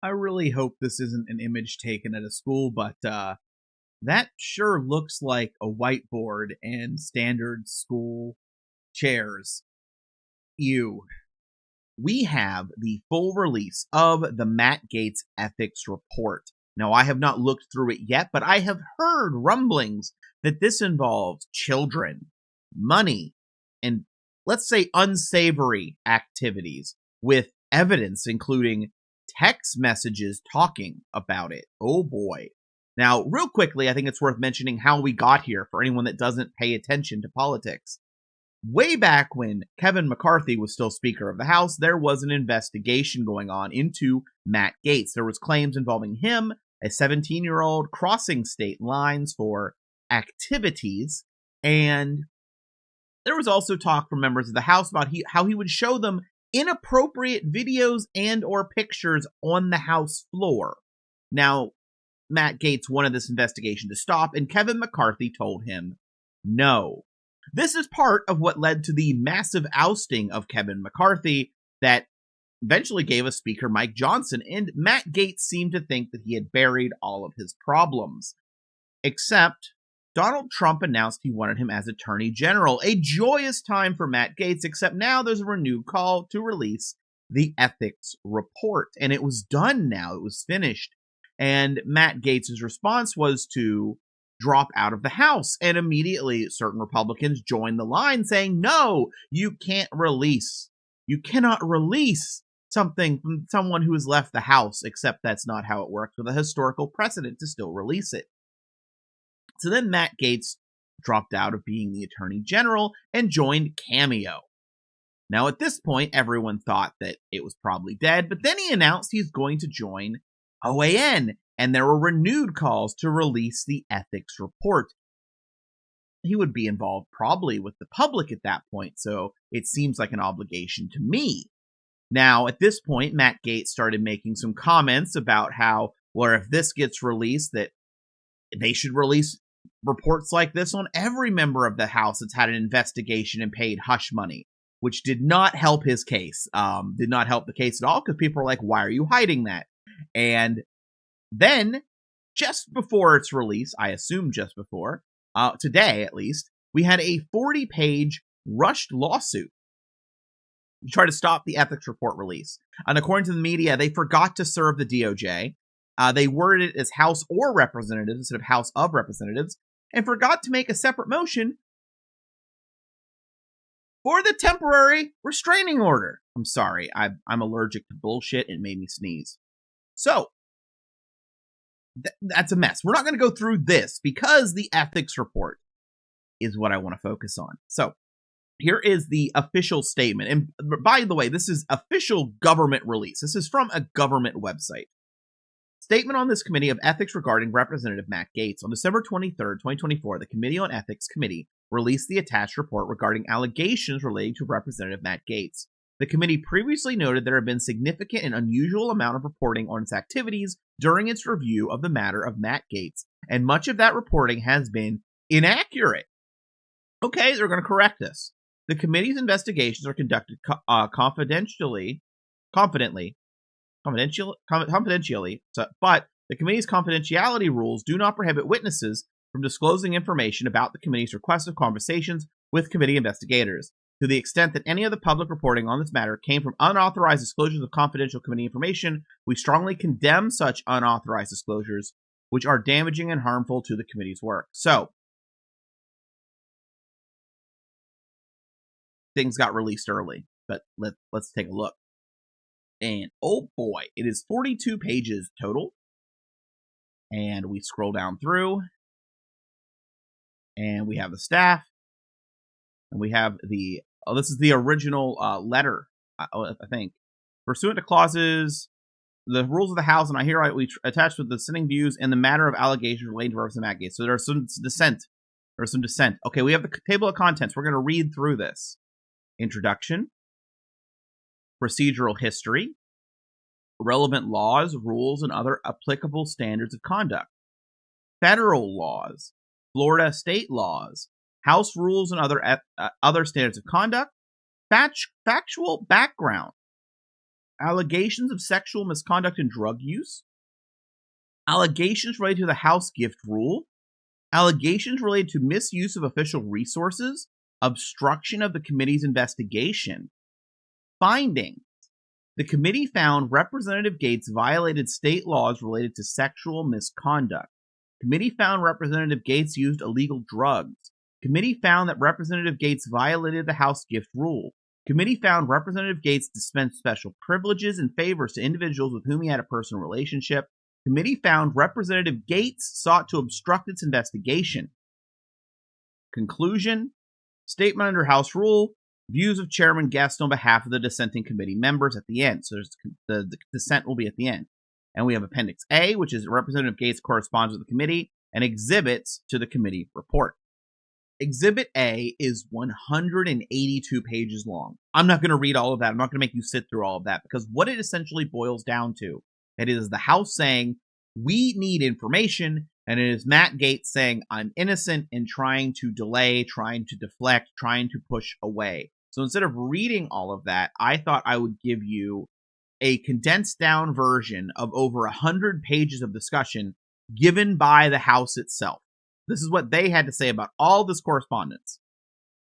I really hope this isn't an image taken at a school, but that sure looks like a whiteboard and standard school chairs. Ew. We have the full release of the Matt Gaetz ethics report. Now, I have not looked through it yet, but I have heard rumblings that this involves children, money, and let's say unsavory activities with evidence, including text messages talking about it. Oh boy. Now, real quickly, I think it's worth mentioning how we got here for anyone that doesn't pay attention to politics. Way back when Kevin McCarthy was still Speaker of the House, there was an investigation going on into Matt Gaetz. There was claims involving him, a 17-year-old, crossing state lines for activities, and there was also talk from members of the House about how he would show them inappropriate videos and or pictures on the House floor. Now, Matt Gaetz wanted this investigation to stop, and Kevin McCarthy told him no. This is part of what led to the massive ousting of Kevin McCarthy that eventually gave us Speaker Mike Johnson, and Matt Gaetz seemed to think that he had buried all of his problems. Except Donald Trump announced he wanted him as Attorney General. A joyous time for Matt Gaetz, except now there's a renewed call to release the ethics report. And it was done now. It was finished. And Matt Gaetz' response was to drop out of the House. And immediately certain Republicans joined the line saying, no, you cannot release something from someone who has left the House, except that's not how it works with a historical precedent to still release it. So then Matt Gaetz dropped out of being the Attorney General and joined Cameo. Now at this point, everyone thought that it was probably dead, but then he announced he's going to join OAN, and there were renewed calls to release the ethics report. He would be involved probably with the public at that point, so it seems like an obligation to me. Now, at this point, Matt Gaetz started making some comments about how, well, if this gets released, that they should release reports like this on every member of the House that's had an investigation and paid hush money, which did not help his case. Did not help the case at all, because people are like, why are you hiding that? And then, just before its release, I assume just before, today at least, we had a 40-page rushed lawsuit to try to stop the ethics report release. And according to the media, they forgot to serve the DOJ. They worded it as House or Representatives instead of House of Representatives, and forgot to make a separate motion for the temporary restraining order. I'm sorry, I'm allergic to bullshit. It made me sneeze. So, that's a mess. We're not going to go through this because the ethics report is what I want to focus on. So, here is the official statement. And by the way, this is official government release. This is from a government website. Statement on this Committee of Ethics regarding Representative Matt Gaetz. On December 23rd, 2024, the Committee on Ethics Committee released the attached report regarding allegations relating to Representative Matt Gaetz. The committee previously noted there had been significant and unusual amount of reporting on its activities during its review of the matter of Matt Gaetz, and much of that reporting has been inaccurate. Okay, they're going to correct us. The committee's investigations are conducted confidentially, but the committee's confidentiality rules do not prohibit witnesses from disclosing information about the committee's requested conversations with committee investigators. To the extent that any of the public reporting on this matter came from unauthorized disclosures of confidential committee information, we strongly condemn such unauthorized disclosures, which are damaging and harmful to the committee's work. So, things got released early, but let's take a look. And oh boy, it is 42 pages total. And we scroll down through, and we have the staff, and we have the this is the original letter, I think. Pursuant to clauses, the rules of the House, and I hereby we attached with the dissenting views in the matter of allegations relating to Representative Matt Gaetz. So there's some dissent. Okay, we have the table of contents. We're going to read through this. Introduction, procedural history, relevant laws, rules, and other applicable standards of conduct, federal laws, Florida state laws, House rules and other standards of conduct, factual background, allegations of sexual misconduct and drug use, allegations related to the House gift rule, allegations related to misuse of official resources, obstruction of the committee's investigation. Finding: the committee found Representative Gaetz violated state laws related to sexual misconduct. Committee found Representative Gaetz used illegal drugs. Committee found that Representative Gaetz violated the House gift rule. Committee found Representative Gaetz dispensed special privileges and favors to individuals with whom he had a personal relationship. Committee found Representative Gaetz sought to obstruct its investigation. Conclusion: statement under House rule, views of Chairman Guest on behalf of the dissenting committee members at the end. So the dissent will be at the end. And we have Appendix A, which is Representative Gaetz corresponds with the committee, and exhibits to the committee report. Exhibit A is 182 pages long. I'm not going to read all of that. I'm not going to make you sit through all of that, because what it essentially boils down to, it is the House saying, we need information, and it is Matt Gaetz saying, I'm innocent, and trying to delay, trying to deflect, trying to push away. So instead of reading all of that, I thought I would give you a condensed down version of over 100 pages of discussion given by the House itself. This is what they had to say about all this correspondence.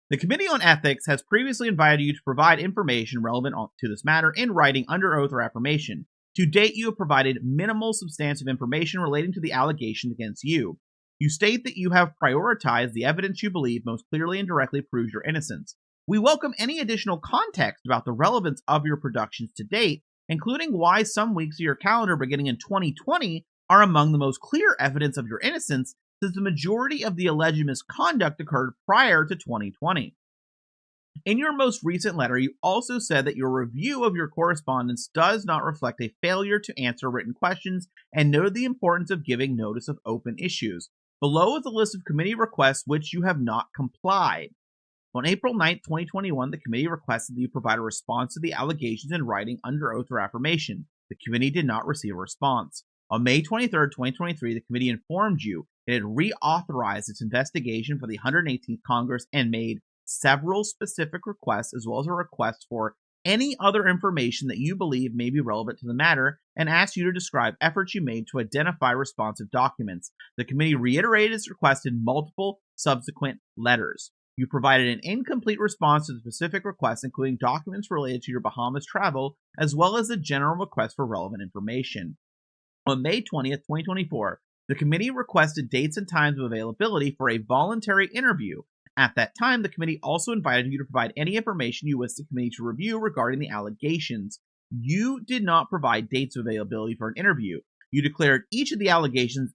The Committee on Ethics has previously invited you to provide information relevant to this matter in writing under oath or affirmation. To date, you have provided minimal substantive information relating to the allegations against you. You state that you have prioritized the evidence you believe most clearly and directly proves your innocence. We welcome any additional context about the relevance of your productions to date, including why some weeks of your calendar beginning in 2020 are among the most clear evidence of your innocence, since the majority of the alleged misconduct occurred prior to 2020. In your most recent letter, you also said that your review of your correspondence does not reflect a failure to answer written questions, and noted the importance of giving notice of open issues. Below is a list of committee requests which you have not complied. On April 9, 2021, the committee requested that you provide a response to the allegations in writing under oath or affirmation. The committee did not receive a response. On May 23, 2023, the committee informed you it had reauthorized its investigation for the 118th Congress and made several specific requests, as well as a request for any other information that you believe may be relevant to the matter, and asked you to describe efforts you made to identify responsive documents. The committee reiterated its request in multiple subsequent letters. You provided an incomplete response to the specific requests, including documents related to your Bahamas travel, as well as the general request for relevant information. On May 20th, 2024, the committee requested dates and times of availability for a voluntary interview. At that time, the committee also invited you to provide any information you wish the committee to review regarding the allegations. You did not provide dates of availability for an interview. You declared each of the allegations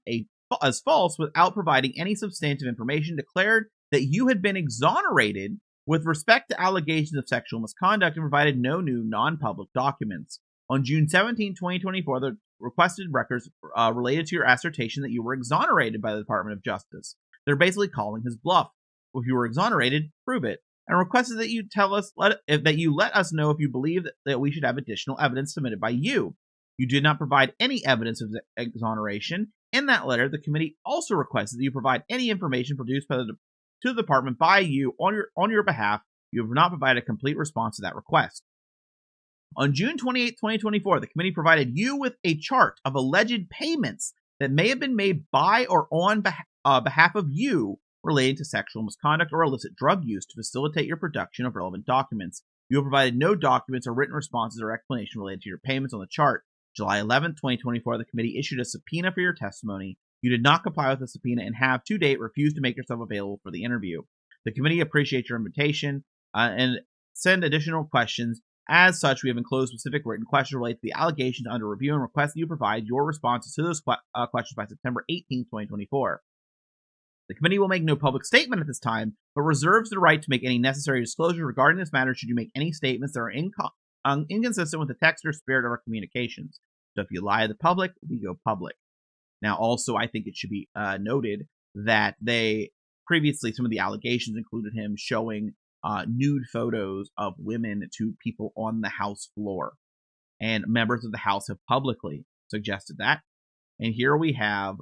as false without providing any substantive information, declared that you had been exonerated with respect to allegations of sexual misconduct, and provided no new non-public documents. On June 17, 2024, the requested records related to your assertion that you were exonerated by the Department of Justice. They're basically calling his bluff. If you were exonerated, prove it. And requested that you let us know if you believe that we should have additional evidence submitted by you. You did not provide any evidence of the exoneration. In that letter, the committee also requested that you provide any information produced to the department by you on your behalf. You have not provided a complete response to that request. On June 28, 2024, the committee provided you with a chart of alleged payments that may have been made by or on behalf of you related to sexual misconduct or illicit drug use to facilitate your production of relevant documents. You have provided no documents or written responses or explanation related to your payments on the chart. July 11, 2024, the committee issued a subpoena for your testimony. You did not comply with the subpoena and have, to date, refused to make yourself available for the interview. The committee appreciates your invitation and send additional questions. As such, we have enclosed specific written questions related to the allegations under review and request that you provide your responses to those questions by September 18, 2024. The committee will make no public statement at this time, but reserves the right to make any necessary disclosure regarding this matter should you make any statements that are inconsistent with the text or spirit of our communications. So if you lie to the public, we go public. Now, also, I think it should be noted that some of the allegations included him showing nude photos of women to people on the House floor. And members of the House have publicly suggested that. And here we have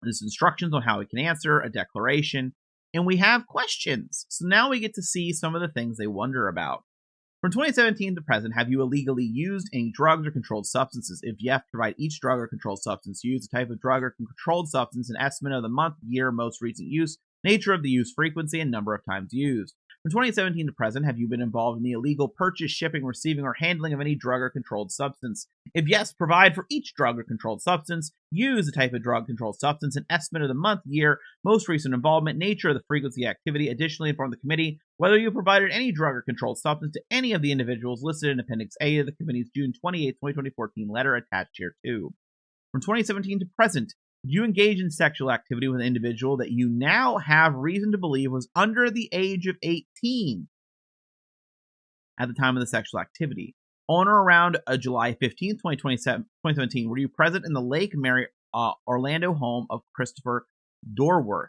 this instructions on how we can answer, a declaration, and we have questions. So now we get to see some of the things they wonder about. From 2017 to present, have you illegally used any drugs or controlled substances? If yes, provide each drug or controlled substance used, the type of drug or controlled substance, an estimate of the month, year, most recent use, nature of the use, frequency, and number of times used. From 2017 to present, have you been involved in the illegal purchase, shipping, receiving, or handling of any drug or controlled substance? If yes, provide for each drug or controlled substance, use the type of drug, controlled substance, an estimate of the month, year, most recent involvement, nature of the frequency of activity. Additionally, inform the committee whether you provided any drug or controlled substance to any of the individuals listed in Appendix A of the committee's June 28, 2014 letter attached here too. From 2017 to present, did you engage in sexual activity with an individual that you now have reason to believe was under the age of 18 at the time of the sexual activity? On or around July 15, 2017, were you present in the Lake Mary, Orlando home of Christopher Dorworth?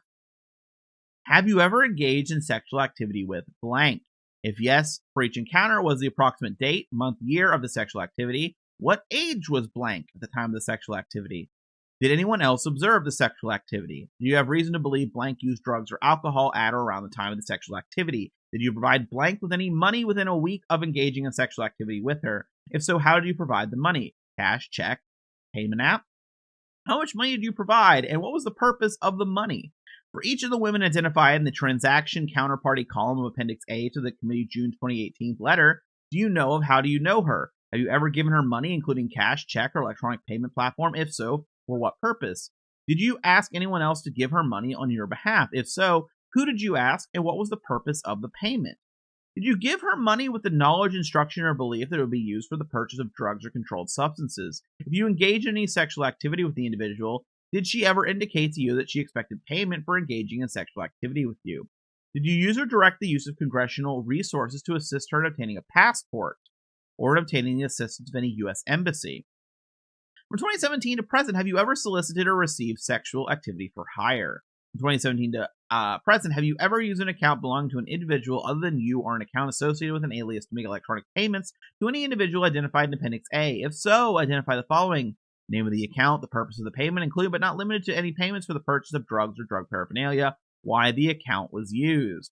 Have you ever engaged in sexual activity with blank? If yes, for each encounter, was the approximate date, month, year of the sexual activity? What age was blank at the time of the sexual activity? Did anyone else observe the sexual activity? Do you have reason to believe blank used drugs or alcohol at or around the time of the sexual activity? Did you provide blank with any money within a week of engaging in sexual activity with her? If so, how did you provide the money? Cash, check, payment app? How much money did you provide, and what was the purpose of the money? For each of the women identified in the transaction counterparty column of Appendix A to the committee June 2018 letter, do you know of how do you know her? Have you ever given her money, including cash, check, or electronic payment platform? If so, for what purpose? Did you ask anyone else to give her money on your behalf? If so, who did you ask, and what was the purpose of the payment? Did you give her money with the knowledge, instruction, or belief that it would be used for the purchase of drugs or controlled substances? If you engage in any sexual activity with the individual, did she ever indicate to you that she expected payment for engaging in sexual activity with you? Did you use or direct the use of congressional resources to assist her in obtaining a passport or in obtaining the assistance of any U.S. embassy? From 2017 to present, have you ever solicited or received sexual activity for hire? From 2017 to present, have you ever used an account belonging to an individual other than you or an account associated with an alias to make electronic payments to any individual identified in Appendix A? If so, identify the following: name of the account, the purpose of the payment, including but not limited to any payments for the purchase of drugs or drug paraphernalia, why the account was used.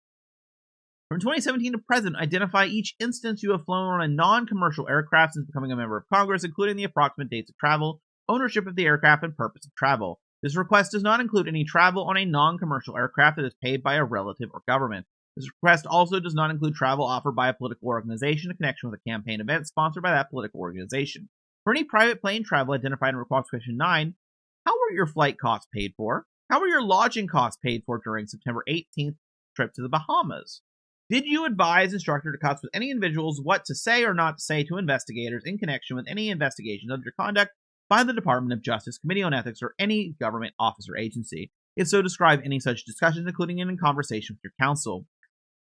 From 2017 to present, identify each instance you have flown on a non-commercial aircraft since becoming a member of Congress, including the approximate dates of travel, ownership of the aircraft, and purpose of travel. This request does not include any travel on a non-commercial aircraft that is paid by a relative or government. This request also does not include travel offered by a political organization in connection with a campaign event sponsored by that political organization. For any private plane travel identified in Request Question 9, how were your flight costs paid for? How were your lodging costs paid for during September 18th trip to the Bahamas? Did you advise, instruct, or discuss with any individuals what to say or not to say to investigators in connection with any investigations under conduct by the Department of Justice, Committee on Ethics, or any government office or agency? If so, describe any such discussions, including in conversation with your counsel.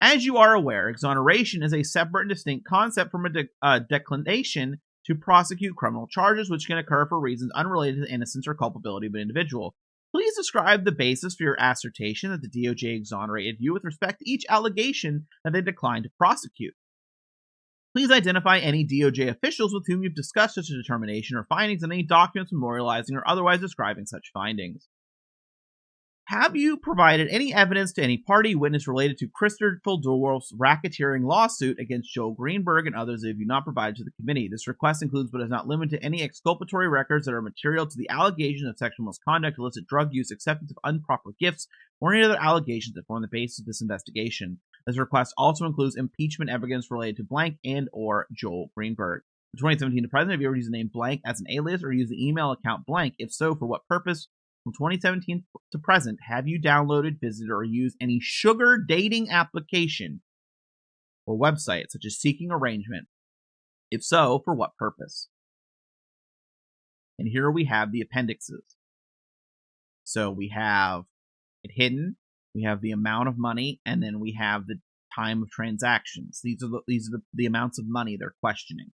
As you are aware, exoneration is a separate and distinct concept from a declination to prosecute criminal charges, which can occur for reasons unrelated to innocence or culpability of an individual. Please describe the basis for your assertion that the DOJ exonerated you with respect to each allegation that they declined to prosecute. Please identify any DOJ officials with whom you've discussed such a determination or findings and any documents memorializing or otherwise describing such findings. Have you provided any evidence to any party witness related to Christopher Dorworth's racketeering lawsuit against Joel Greenberg and others that have you not provided to the committee? This request includes but is not limited to any exculpatory records that are material to the allegation of sexual misconduct, illicit drug use, acceptance of improper gifts, or any other allegations that form the basis of this investigation. This request also includes impeachment evidence related to blank and or Joel Greenberg. From 2017 to present, have you ever used the name blank as an alias or used the email account blank? If so, for what purpose? From 2017 to present, have you downloaded, visited, or used any sugar dating application or website such as Seeking Arrangement? If so, for what purpose? And here we have the appendixes. So we have it hidden, we have the amount of money, and then we have the time of transactions. These are the amounts of money they're questioning.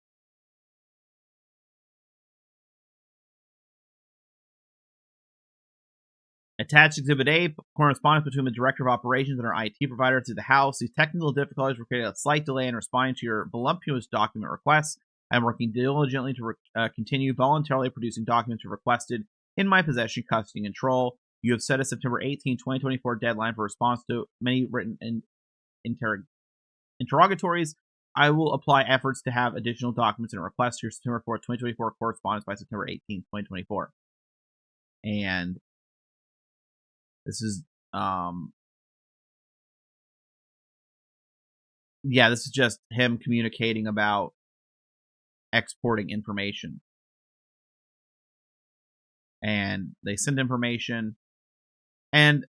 Attached Exhibit A, correspondence between the Director of Operations and our IT provider to the House. These technical difficulties were created a slight delay in responding to your voluptuous document requests. I am working diligently to continue voluntarily producing documents requested in my possession, custody, and control. You have set a September 18, 2024 deadline for response to many written interrogatories. I will apply efforts to have additional documents and requests your September 4th, 2024 correspondence by September 18th, 2024. And this is, yeah, this is just him communicating about exporting information. And they send information, and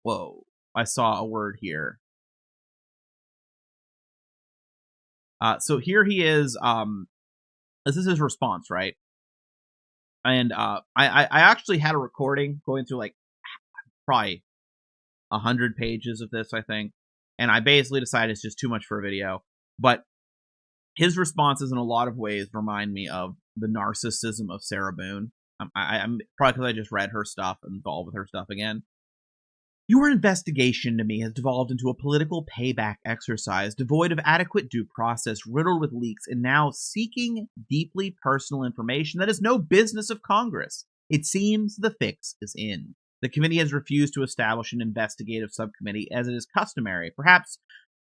whoa, I saw a word here. So here he is. This is his response, right? And I actually had a recording going through like probably 100 pages of this, I think, and I basically decided it's just too much for a video. But his responses, in a lot of ways, remind me of the narcissism of Sarah Boone. I'm probably because I just read her stuff and involved with her stuff again. Your investigation to me has devolved into a political payback exercise devoid of adequate due process, riddled with leaks, and now seeking deeply personal information that is no business of Congress. It seems the fix is in. The committee has refused to establish an investigative subcommittee as it is customary, perhaps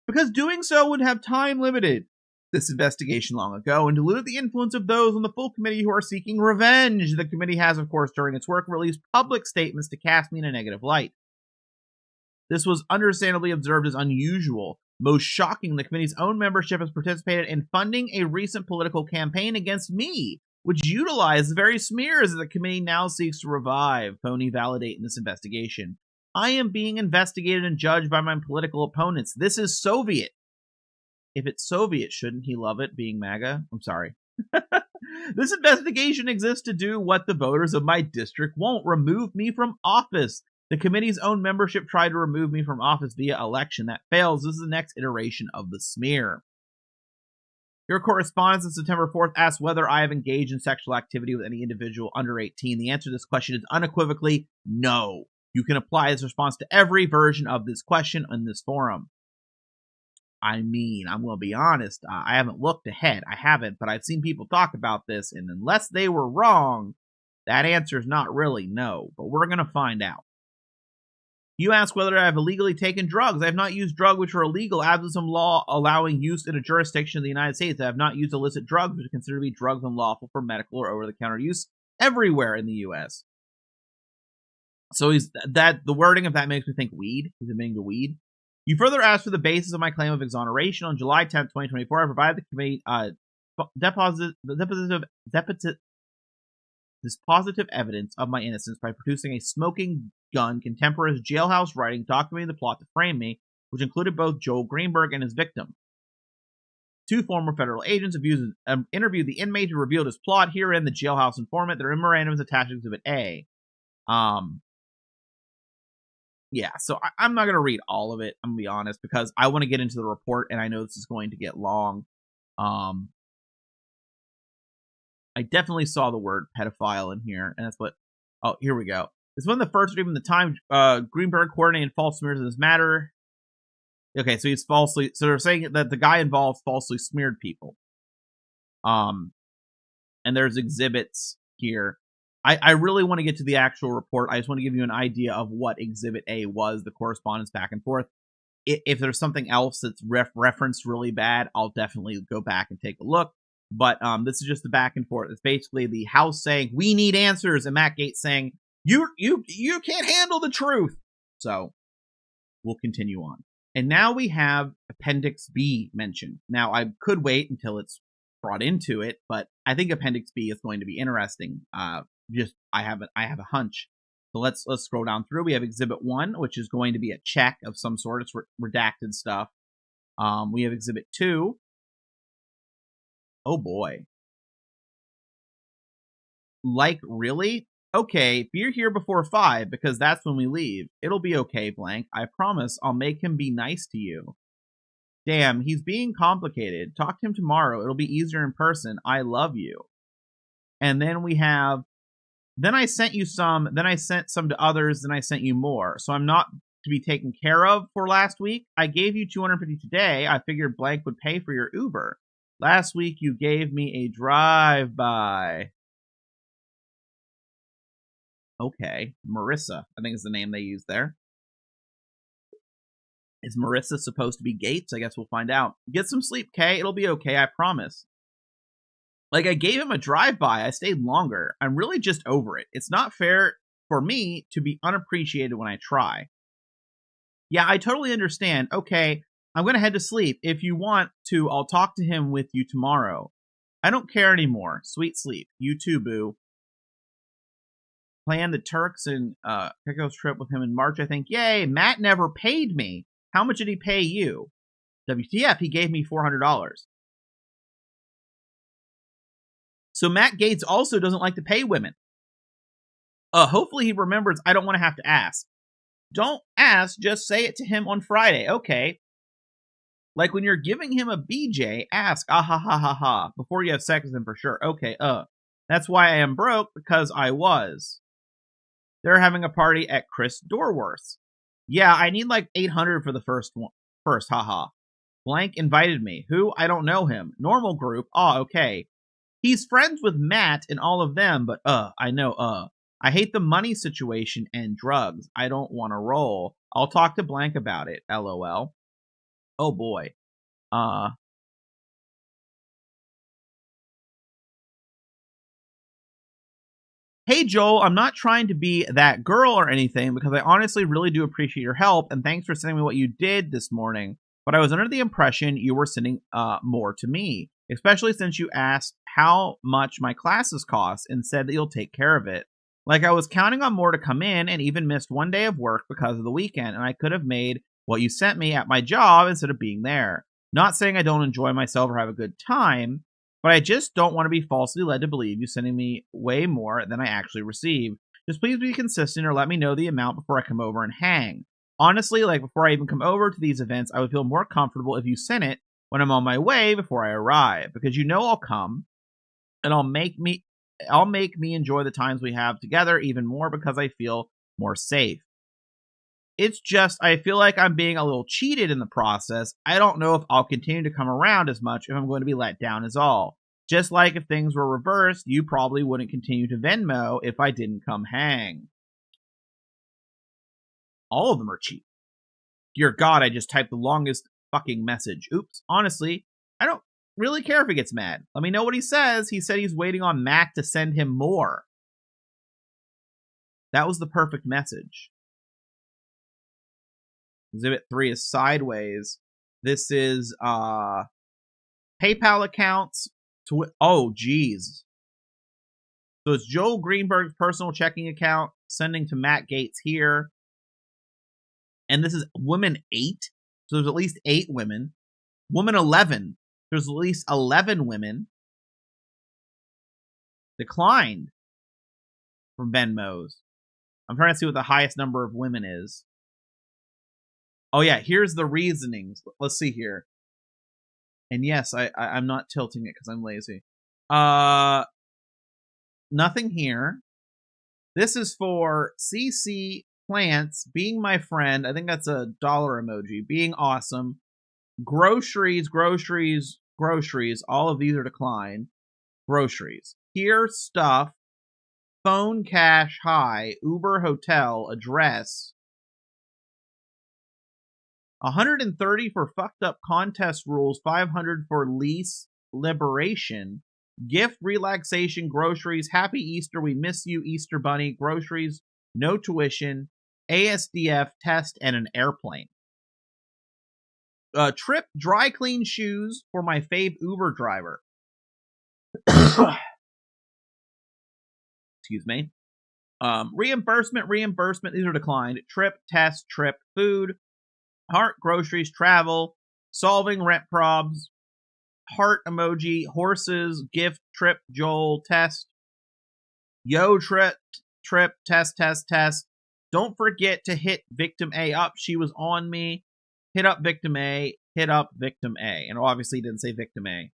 because doing so would have time limited this investigation long ago and dilute the influence of those on the full committee who are seeking revenge. The committee has, of course, during its work, released public statements to cast me in a negative light. This was understandably observed as unusual. Most shocking, the committee's own membership has participated in funding a recent political campaign against me, which utilized the very smears that the committee now seeks to revive, phony validate in this investigation. I am being investigated and judged by my political opponents. This is Soviet. If it's Soviet, shouldn't he love it being MAGA? I'm sorry. This investigation exists to do what the voters of my district won't: remove me from office. The committee's own membership tried to remove me from office via election. That fails. This is the next iteration of the smear. Your correspondence on September 4th asks whether I have engaged in sexual activity with any individual under 18. The answer to this question is unequivocally no. You can apply this response to every version of this question in this forum. I mean, I'm going to be honest. I haven't looked ahead. I haven't, but I've seen people talk about this, and unless they were wrong, that answer is not really no. But we're going to find out. You ask whether I have illegally taken drugs. I have not used drugs which are illegal, absent some law allowing use in a jurisdiction of the United States. I have not used illicit drugs which are considered to be drugs unlawful for medical or over-the-counter use everywhere in the U.S. So the wording of that makes me think weed. He's admitting to weed. You further ask for the basis of my claim of exoneration. On July 10th, 2024, I provided the committee dispositive evidence of my innocence by producing a smoking gun, contemporaneous jailhouse writing documenting the plot to frame me, which included both Joel Greenberg and his victim. Two former federal agents interviewed the inmate who revealed his plot. Herein, the jailhouse informant. Their memorandum is attached to Exhibit A. Yeah, so I'm not going to read all of it, I'm going to be honest, because I want to get into the report, and I know this is going to get long. I definitely saw the word pedophile in here, and that's what... Oh, here we go. It's one of the first, or even the time, Greenberg coordinated false smears in this matter. Okay, so he's falsely... So they're saying that the guy involved falsely smeared people. And there's exhibits here. I really want to get to the actual report. I just want to give you an idea of what Exhibit A was, the correspondence back and forth. If there's something else that's referenced really bad, I'll definitely go back and take a look. But this is just the back and forth. It's basically the House saying, we need answers, and Matt Gaetz saying, you can't handle the truth. So we'll continue on. And now we have Appendix B mentioned. Now, I could wait until it's brought into it, but I think Appendix B is going to be interesting. I have a hunch. So let's scroll down through. We have Exhibit 1, which is going to be a check of some sort. It's redacted stuff. We have Exhibit 2. Oh boy. Like, really? Okay, be here before 5, because that's when we leave. It'll be okay, blank. I promise I'll make him be nice to you. Damn, he's being complicated. Talk to him tomorrow. It'll be easier in person. I love you. And then we have... Then I sent you some, then I sent some to others, then I sent you more. So I'm not to be taken care of for last week. I gave you $250 today. I figured blank would pay for your Uber. Last week you gave me a drive-by. Okay, Marissa, I think is the name they used there. Is Marissa supposed to be Gaetz? I guess we'll find out. Get some sleep, Kay. It'll be okay, I promise. Like, I gave him a drive-by. I stayed longer. I'm really just over it. It's not fair for me to be unappreciated when I try. Yeah, I totally understand. Okay, I'm going to head to sleep. If you want to, I'll talk to him with you tomorrow. I don't care anymore. Sweet sleep. You too, boo. Plan the Turks and Caicos trip with him in March, I think. Yay, Matt never paid me. How much did he pay you? WTF, he gave me $400. So Matt Gaetz also doesn't like to pay women. Hopefully he remembers I don't want to have to ask. Don't ask, just say it to him on Friday. Okay. Like when you're giving him a BJ, ask, ah ha ha ha ha, before you have sex with him for sure. Okay, that's why I am broke, because I was. They're having a party at Chris Dorworth's. Yeah, I need like 800 for the first, haha. Blank invited me. Who? I don't know him. Normal group. Oh, okay. He's friends with Matt and all of them, but I know, I hate the money situation and drugs. I don't want to roll. I'll talk to Blank about it. LOL. Oh boy. Hey Joel, I'm not trying to be that girl or anything because I honestly really do appreciate your help and thanks for sending me what you did this morning. But I was under the impression you were sending more to me, especially since you asked how much my classes cost and said that you'll take care of it. Like I was counting on more to come in and even missed one day of work because of the weekend, and I could have made what you sent me at my job instead of being there. Not saying I don't enjoy myself or have a good time, but I just don't want to be falsely led to believe you sending me way more than I actually receive. Just please be consistent or let me know the amount before I come over and hang. Honestly, like before I even come over to these events, I would feel more comfortable if you sent it when I'm on my way before I arrive, because you know I'll come and I'll make me enjoy the times we have together even more because I feel more safe. It's just, I feel like I'm being a little cheated in the process. I don't know if I'll continue to come around as much if I'm going to be let down is all. Just like if things were reversed, you probably wouldn't continue to Venmo if I didn't come hang. All of them are cheap. Dear God, I just typed the longest fucking message. Oops. Honestly, I don't really care if he gets mad. Let me know what he says. He said he's waiting on Matt to send him more. That was the perfect message. Exhibit 3 is sideways. This is PayPal accounts. Oh, geez. So it's Joel Greenberg's personal checking account sending to Matt Gaetz here. And this is woman 8. So there's at least 8 women. Woman 11. There's at least 11 women. Declined from Venmos. I'm trying to see what the highest number of women is. Oh yeah, here's the reasonings. Let's see here. And yes, I'm not tilting it because I'm lazy. Nothing here. This is for CC Plants, being my friend. I think that's a dollar emoji. Being awesome. Groceries. All of these are declined. Groceries. Here, stuff. Phone, cash, high. Uber, hotel, address. 130 for fucked up contest rules, 500 for lease liberation, gift relaxation, groceries, happy Easter, we miss you, Easter bunny, groceries, no tuition, ASDF test, and an airplane. Trip, dry clean shoes for my fave Uber driver. Excuse me. Reimbursement, these are declined. Trip, test, trip, food, heart, groceries, travel, solving rent probs, heart emoji, horses, gift, trip, Joel, test, yo, trip, test. Don't forget to hit victim A up. She was on me. Hit up victim A. And obviously he didn't say victim A.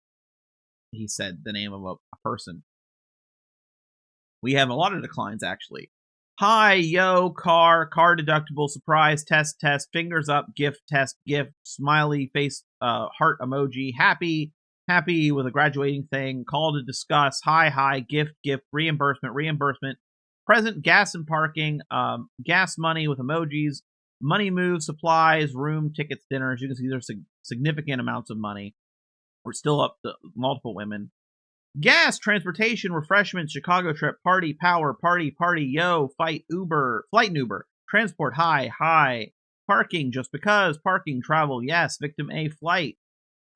He said the name of a person. We have a lot of declines, actually. Hi, yo, car deductible, surprise, test, fingers up, gift, test, gift, smiley face, heart emoji, happy with a graduating thing, call to discuss, hi, gift, reimbursement, present, gas and parking, gas money with emojis, Money moves, supplies, room, tickets, dinners. You can see there's significant amounts of money. We're still up to multiple women. Gas, transportation, refreshment, Chicago trip, party, power, party, yo, flight and Uber, transport, high, parking, just because, parking, travel, yes, victim A, flight,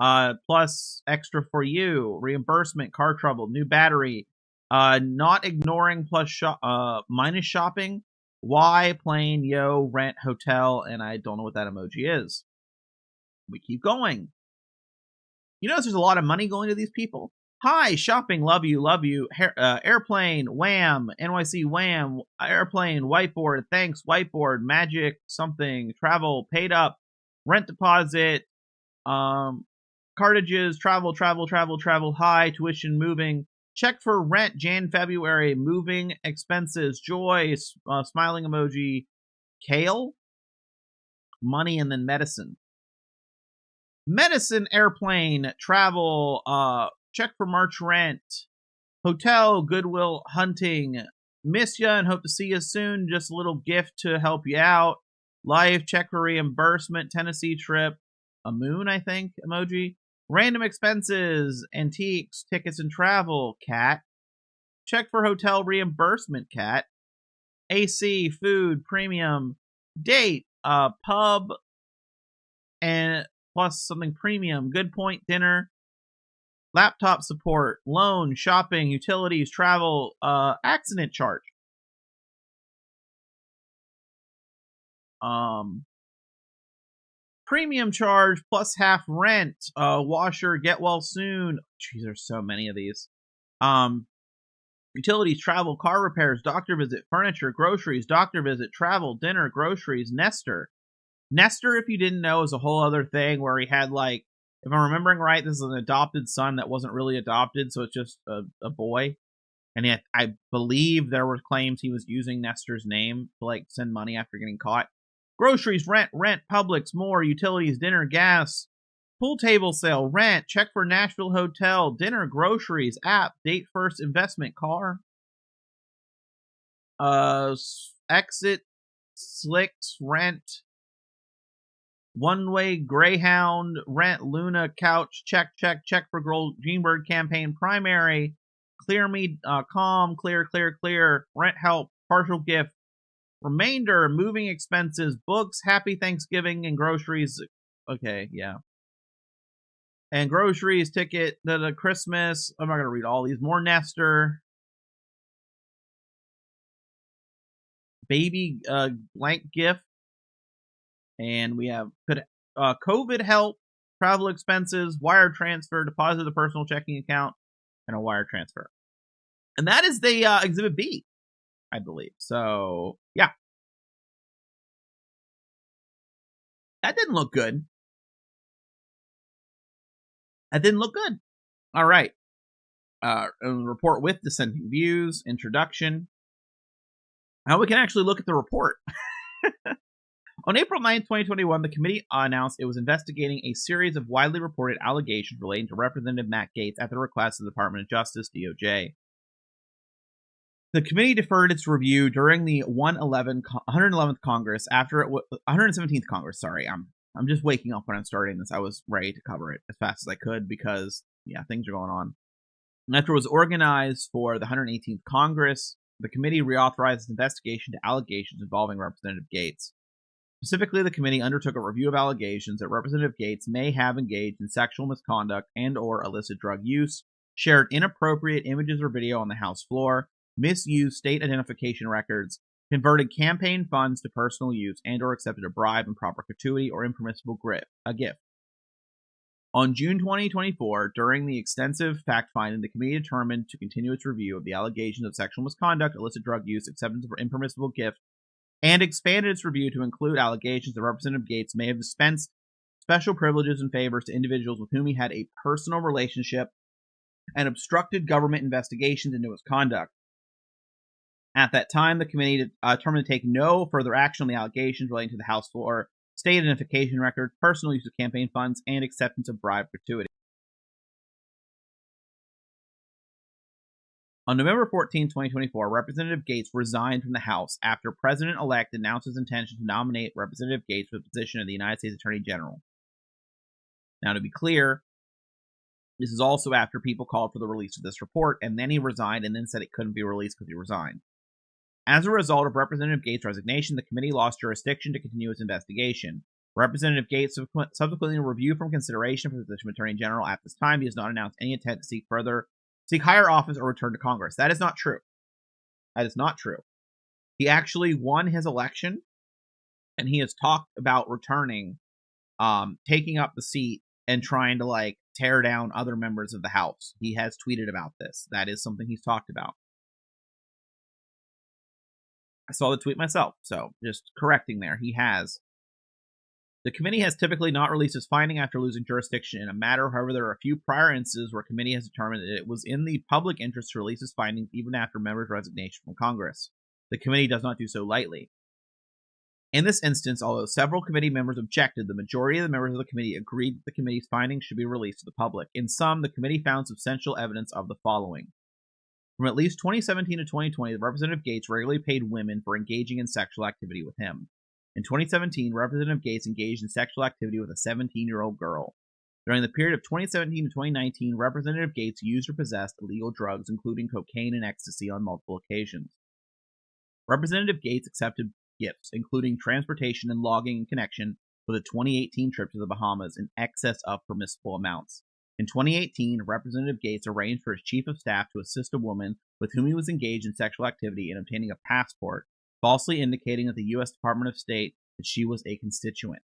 plus extra for you, reimbursement, car trouble, new battery, not ignoring plus minus shopping, Y, plane, yo, rent, hotel, and I don't know what that emoji is. We keep going. You notice there's a lot of money going to these people. Hi, shopping, love you, airplane, wham, NYC, wham, airplane, whiteboard, thanks, whiteboard, magic, something, travel, paid up, rent deposit, cartages, travel, high, tuition, moving, check for rent, Jan, February, moving, expenses, joy, smiling emoji, kale, money, and then medicine. Medicine, airplane, travel, check for March rent, hotel, Goodwill, hunting, miss ya and hope to see you soon, just a little gift to help you out, life, check for reimbursement, Tennessee trip, a moon, I think, emoji, random expenses, antiques, tickets and travel, cat, check for hotel reimbursement, cat, AC, food, premium, date, pub, and plus something premium, good point, dinner, laptop support, loan, shopping, utilities, travel, accident charge. Premium charge plus half rent, washer, get well soon. Jeez, there's so many of these. Utilities, travel, car repairs, doctor visit, furniture, groceries, doctor visit, travel, dinner, groceries, nester. Nester, if you didn't know, is a whole other thing where he had, like, if I'm remembering right, this is an adopted son that wasn't really adopted, so it's just a boy. And yet, I believe there were claims he was using Nestor's name to, like, send money after getting caught. Groceries, rent, Publix, more, utilities, dinner, gas, pool table sale, rent, check for Nashville hotel, dinner, groceries, app, date first, investment, car. Exit, slicks, rent, one-way, Greyhound, rent, Luna, couch, check for Greenberg campaign, primary, clear me, calm, clear, rent help, partial gift, remainder, moving expenses, books, happy Thanksgiving, and groceries. Okay, yeah. And groceries, ticket, the Christmas. I'm not going to read all these. More Nester. Baby blank gift. And we have COVID help, travel expenses, wire transfer, deposit the personal checking account, and a wire transfer. And that is the Exhibit B, I believe. So, yeah. That didn't look good. All right. Report with dissenting views, introduction. Now we can actually look at the report. On April 9, 2021, the committee announced it was investigating a series of widely reported allegations relating to Representative Matt Gaetz at the request of the Department of Justice, DOJ. The committee deferred its review during the 111th Congress after it 117th Congress. Sorry, I'm just waking up when I'm starting this. I was ready to cover it as fast as I could because, yeah, things are going on. And after it was organized for the 118th Congress, the committee reauthorized its investigation to allegations involving Representative Gaetz. Specifically, the committee undertook a review of allegations that Representative Gaetz may have engaged in sexual misconduct and or illicit drug use, shared inappropriate images or video on the House floor, misused state identification records, converted campaign funds to personal use, and or accepted a bribe, improper gratuity, or impermissible gift. On June 2024, during the extensive fact-finding, the committee determined to continue its review of the allegations of sexual misconduct, illicit drug use, acceptance of impermissible gift, and expanded its review to include allegations that Representative Gaetz may have dispensed special privileges and favors to individuals with whom he had a personal relationship and obstructed government investigations into his conduct. At that time, the committee determined to take no further action on the allegations relating to the House floor, state identification records, personal use of campaign funds, and acceptance of bribe gratuity. On November 14, 2024, Representative Gaetz resigned from the House after President-elect announced his intention to nominate Representative Gaetz for the position of the United States Attorney General. Now, to be clear, this is also after people called for the release of this report, and then he resigned and then said it couldn't be released because he resigned. As a result of Representative Gaetz' resignation, the committee lost jurisdiction to continue its investigation. Representative Gaetz subsequently reviewed from consideration for the position of Attorney General. At this time, he has not announced any intent to seek higher office or return to Congress. That is not true. That is not true. He actually won his election, and he has talked about returning, taking up the seat, and trying to tear down other members of the House. He has tweeted about this. That is something he's talked about. I saw the tweet myself, so just correcting there. He has. The committee has typically not released its finding after losing jurisdiction in a matter. However, there are a few prior instances where committee has determined that it was in the public interest to release its findings even after members' resignation from Congress. The committee does not do so lightly. In this instance, although several committee members objected, the majority of the members of the committee agreed that the committee's findings should be released to the public. In sum, the committee found substantial evidence of the following. From at least 2017 to 2020, Representative Gaetz regularly paid women for engaging in sexual activity with him. In 2017, Representative Gaetz engaged in sexual activity with a 17-year-old girl. During the period of 2017 to 2019, Representative Gaetz used or possessed illegal drugs, including cocaine and ecstasy, on multiple occasions. Representative Gaetz accepted gifts, including transportation and logging in connection with a 2018 trip to the Bahamas in excess of permissible amounts. In 2018, Representative Gaetz arranged for his chief of staff to assist a woman with whom he was engaged in sexual activity in obtaining a passport, falsely indicating at the U.S. Department of State that she was a constituent.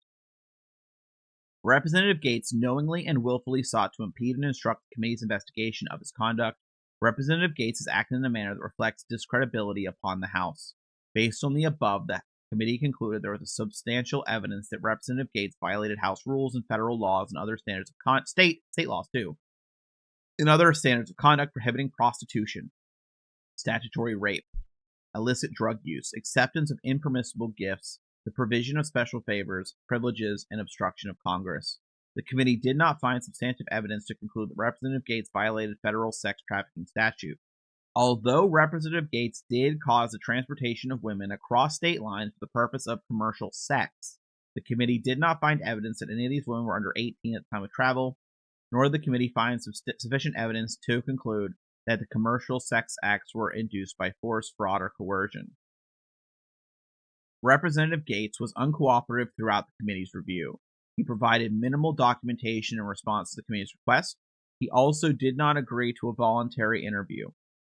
Representative Gaetz knowingly and willfully sought to impede and obstruct the committee's investigation of his conduct. Representative Gaetz has acted in a manner that reflects discredibility upon the House. Based on the above, the committee concluded there was substantial evidence that Representative Gaetz violated House rules and federal laws and other standards of state laws too, and other standards of conduct prohibiting prostitution, statutory rape, illicit drug use, acceptance of impermissible gifts, the provision of special favors, privileges, and obstruction of Congress. The committee did not find substantive evidence to conclude that Representative Gaetz violated federal sex trafficking statute. Although Representative Gaetz did cause the transportation of women across state lines for the purpose of commercial sex, the committee did not find evidence that any of these women were under 18 at the time of travel, nor did the committee find sufficient evidence to conclude that the commercial sex acts were induced by force, fraud, or coercion. Representative Gaetz was uncooperative throughout the committee's review. He provided minimal documentation in response to the committee's request. He also did not agree to a voluntary interview.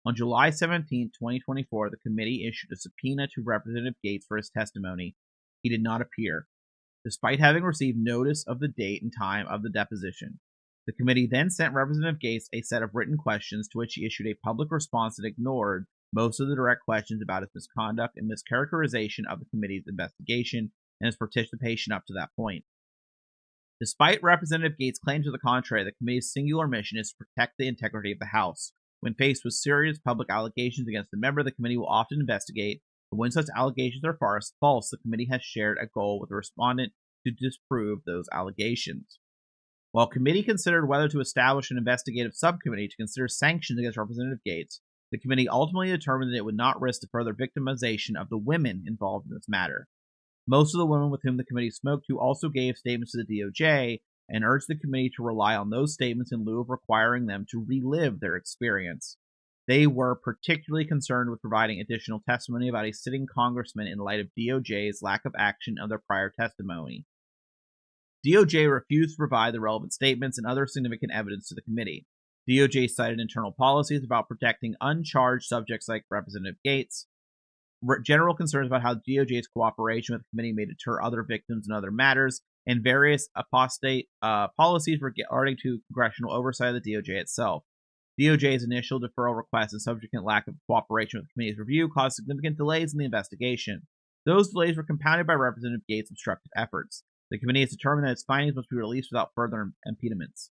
On July 17, 2024, the committee issued a subpoena to Representative Gaetz for his testimony. He did not appear, despite having received notice of the date and time of the deposition. The committee then sent Representative Gaetz a set of written questions to which he issued a public response that ignored most of the direct questions about his misconduct and mischaracterization of the committee's investigation and his participation up to that point. Despite Representative Gaetz' claims to the contrary, the committee's singular mission is to protect the integrity of the House. When faced with serious public allegations against a member, the committee will often investigate, but when such allegations are false, the committee has shared a goal with the respondent to disprove those allegations. While committee considered whether to establish an investigative subcommittee to consider sanctions against Representative Gaetz, the committee ultimately determined that it would not risk the further victimization of the women involved in this matter. Most of the women with whom the committee spoke to also gave statements to the DOJ and urged the committee to rely on those statements in lieu of requiring them to relive their experience. They were particularly concerned with providing additional testimony about a sitting congressman in light of DOJ's lack of action of their prior testimony. DOJ refused to provide the relevant statements and other significant evidence to the committee. DOJ cited internal policies about protecting uncharged subjects like Representative Gaetz, general concerns about how DOJ's cooperation with the committee may deter other victims in other matters, and various apostate policies regarding to congressional oversight of the DOJ itself. DOJ's initial deferral request and subsequent lack of cooperation with the committee's review caused significant delays in the investigation. Those delays were compounded by Representative Gaetz' obstructive efforts. The committee has determined that its findings must be released without further impediments.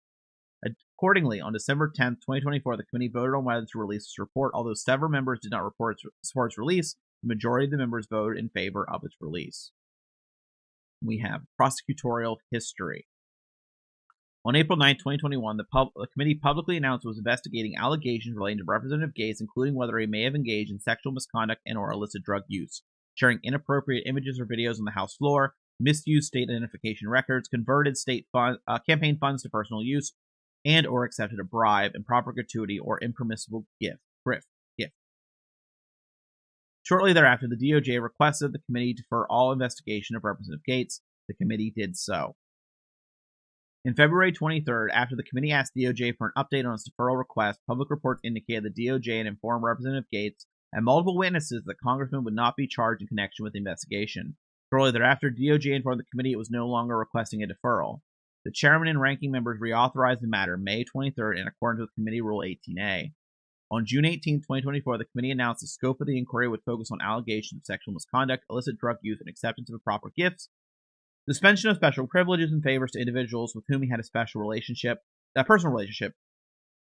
Accordingly, on December 10, 2024, the committee voted on whether to release its report. Although several members did not support its release, the majority of the members voted in favor of its release. We have prosecutorial history. On April 9, 2021, the committee publicly announced it was investigating allegations relating to Representative Gaetz, including whether he may have engaged in sexual misconduct and or illicit drug use, sharing inappropriate images or videos on the House floor, misused state identification records, converted state campaign funds to personal use, and or accepted a bribe, improper gratuity, or impermissible gift. Shortly thereafter, the DOJ requested the committee defer all investigation of Representative Gaetz. The committee did so. In February 23rd, after the committee asked DOJ for an update on its deferral request, public reports indicated the DOJ had informed Representative Gaetz and multiple witnesses that Congressman would not be charged in connection with the investigation. Shortly thereafter, DOJ informed the committee it was no longer requesting a deferral. The chairman and ranking members reauthorized the matter May 23rd in accordance with Committee Rule 18A. On June 18, 2024, the committee announced the scope of the inquiry would focus on allegations of sexual misconduct, illicit drug use, and acceptance of improper gifts, suspension of special privileges and favors to individuals with whom he had a personal relationship,